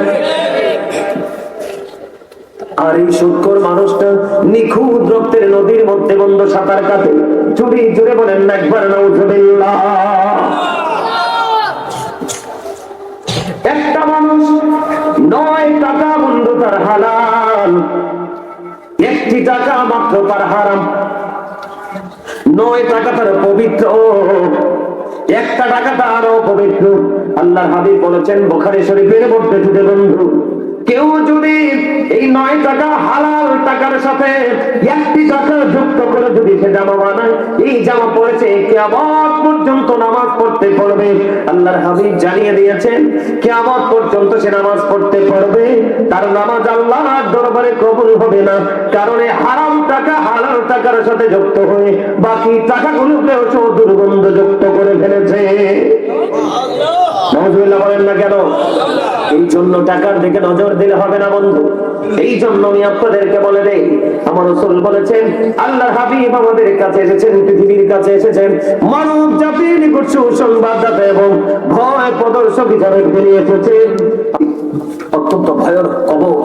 আর এই সুৎখোর মানুষটা নিখুঁত রক্তের নদীর মধ্যে বন্ধ সাঁতার কাটে। জুড়ে জুড়ে বলেন না একবার নাউজুবিল্লাহ। একটা মানুষ 9 টাকা বন্ধু তার হালাল, 1টি টাকা মাত্র তার হারাম। 9 টাকা তার পবিত্র, 1টা টাকা তার অপবিত্র। আল্লাহর হাবিব বলেছেন বুখারী শরীফের মধ্যে, যদি বন্ধু কেউ যদি এই 9 টাকা হালাল টাকার সাথে 1টি টাকা যুক্ত করে যদি সে জামা বানায়, এই জামা পড়েছে কিয়ামত পর্যন্ত নামাজ পড়তে পারবে। আল্লাহর হাবিব জানিয়ে দিয়েছেন কিয়ামত পর্যন্ত সে নামাজ পড়তে পারবে, তার নামাজ আল্লাহর দরবারে কবুল হবে না, কারণ এই হারাম টাকা হালাল টাকার সাথে যুক্ত হয়ে বাকি টাকাগুলোকেও দুর্গন্ধ যুক্ত করে ফেলেছে। নাউজুবিল্লাহ বলেন না কেন? এই জন্য টাকার দিকে নজর দিলে হবে না বন্ধু। এই জন্য আমি আপনাদেরকে বলে দেই, আমার রাসূল বলেছেন, আল্লাহর হাবিব আমাদের কাছে এসেছেন, পৃথিবীর কাছে এসেছেন মানব জাতির নিকট সুসংবাদদাতা এবং ভয় প্রদর্শক হিসেবে বেরিয়ে এসেছেন। অত্যন্ত ভয়ঙ্কর কবর,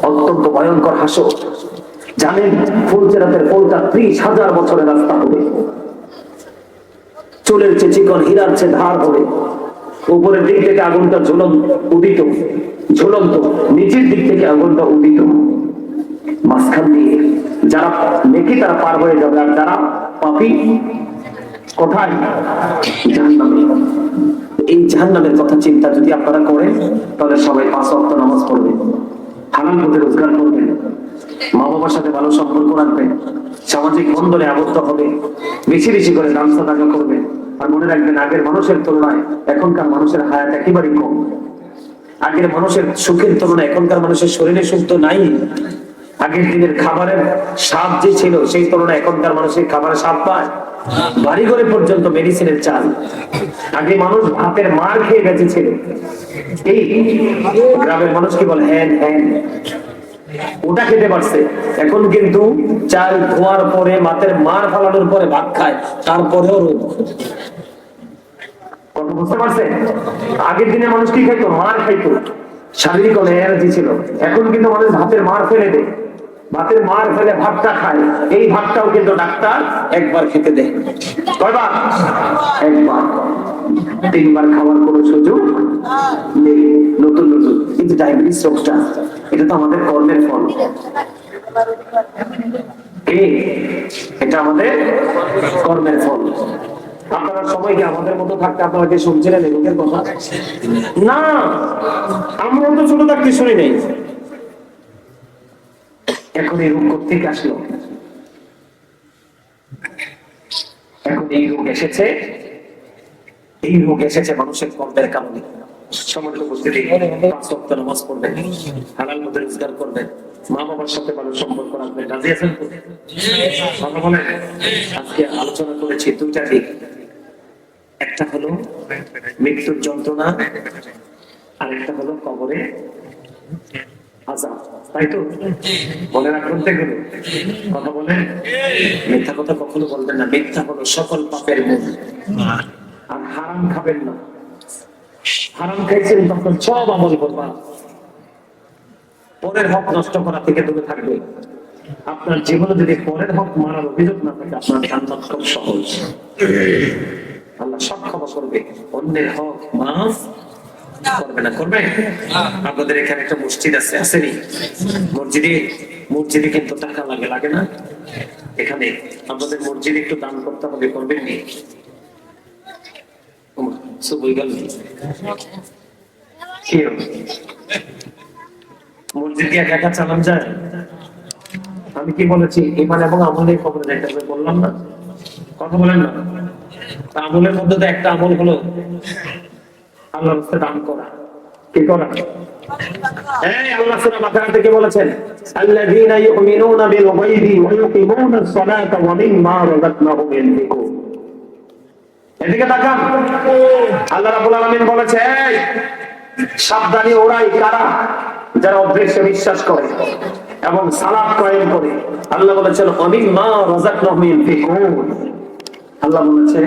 অত্যন্ত ভয়ঙ্কর হাসর। জানেন ফুলসিরাতের ফুলটা 30,000 বছরের রাস্তা হবে, চুলের চেয়ে চিকন, হীরার চেয়ে ধার হবে। উপরের দিক থেকে আগুনটা উদিত, ঝুলন্ত, নিচের দিক থেকে আগুনটা উদিত। মাঝখান দিয়ে যারা নেকি তারা পার হয়ে যাবে, আর যারা পাপী কোথায়? জাহান্নামে। এই জাহান্নামের কথা চিন্তা যদি আপনারা করেন, তাহলে সবাই 5 ওয়াক্ত নামাজ পড়বেন, হালাল পথে রোজগার করবেন, মা বাবার সাথে ভালো সম্পর্ক রাখবেন, সামাজিক বন্ধনে আবদ্ধ হবে, বেশি বেশি করে দান সাদাকা করবেন। আর মনে রাখবেন, আগের মানুষের তুলনায় এখনকার মানুষের হায়াত একেবারেই কম। আগের মানুষের সুখের তুলনায় এখনকার মানুষের শরীরে সুখ তো নাই। আগের দিনের খাবারের স্বাদ যে ছিল, সেই তুলনায় এখনকার মানুষের খাবারের স্বাদ পায়। বাড়ি ঘরে পর্যন্ত মেডিসিনের চাল। আগে মানুষ ভাতের মার খেয়ে বেঁচেছিল। এই গ্রামের মানুষ কি বলে, হ্যান হ্যান, ওটা খেতে পারছে। এখন কিন্তু চাল ধোয়ার পরে, মাতের মার ফালানোর পরে ভাত খায়, তারপরেও রোগ। কথা বুঝতে পারছেন? আগের দিনে মানুষ কি খাইতো? মার খাইতো, শারীরিক অনেক এনার্জি ছিল। এখন কিন্তু মানুষ ভাতের মার ফেলে দেয়, ভাতের মার ফেলে ভাতটা খায়। এই ভাতটাও কিন্তু ডাক্তার একবার খেতে দেয়। কয়বার? একবার। 3 বার খাওয়ার কোনো সুযোগ নেই। নতুন নতুন কিন্তু ডায়াবেটিস রোগটা, এটা তো আমাদের কর্মের ফল। এটা আমাদের কর্মের ফল। আপনারা সবাই কি আমাদের মতো থাকতে আপনারা কি শুনছিলেন এই রোগের কথা? না, আমরা তো ছোট থাকতে শুনি নাই। এখন এই রোগ কোথেকে আসলো? এখন এই রোগ এসেছে, এই রোগ এসেছে মানুষের কর্মের কারণে। সমাজের উপস্থিতি 5 ওয়াক্ত নামাজ পড়বেন, হালাল পথে রোজগার করবেন, মা বাবার সাথে ভালো সম্পর্ক রাখবেন। রাজি আছেন তো? কথা বলেন। আজকে আলোচনা করেছি 2টা দিক। একটা হলো মৃত্যুর যন্ত্রণা, আর একটা হলো কবরে আযাব। তাই তো? বলে রাখুন তো এগুলো। কথা বলেন, মিথ্যা কথা কখনো বলবেন না। মিথ্যা হলো সকল পাপের মূল। আর হারাম খাবেন না। হারাম খাইছেন তখন সব আমল করবেন। পরের হক নষ্ট করা থেকে দূরে থাকবে। আপনার জীবনে যদি পরের হক মারার অভিযোগ না থাকে, আপনার জান্নাত খুব সহজ। আল্লাহ সব ক্ষমা করবে, অন্যের হক মাফ করবে না। করবে? আপনাদের এখানে একটা মসজিদ আছে, আসেনি? মসজিদে কিন্তু টাকা লাগে, লাগে না? এখানে আপনাদের মসজিদে একটু দান করতে হবে, করবেন নি? মসজিদ একা একা চালান যায়? আমি কি বলেছি? ইমান এবং আমলের খবর যাইতে হবে, বললাম না? কথা বলেন না? আমলের মধ্যে তো একটা আমল হলো আল্লাহর রাস্তায় দান করা। কি করা? এই আল্লাহ সূরা বাকারাতে কি বলেছেন? আল্লাযীনা ইউমিনুনা বিল গায়বি ওয়া ইউকিমুনাস সালাতা ওয়া মিম্মা রাযাকনাহুম ইউনফিকুন। এদিকে তাকান। আল্লাহ রাব্বুল আলামিন বলেছে, এই সাবধানী ওরাই কারা যারা অদৃশ্যে বিশ্বাস করে এবং সালাত কায়েম করে। আল্লাহ বলেছেন ওয়া মিম্মা রাযাকনাহুম ইউনফিকুন। আল্লাহ বলেছে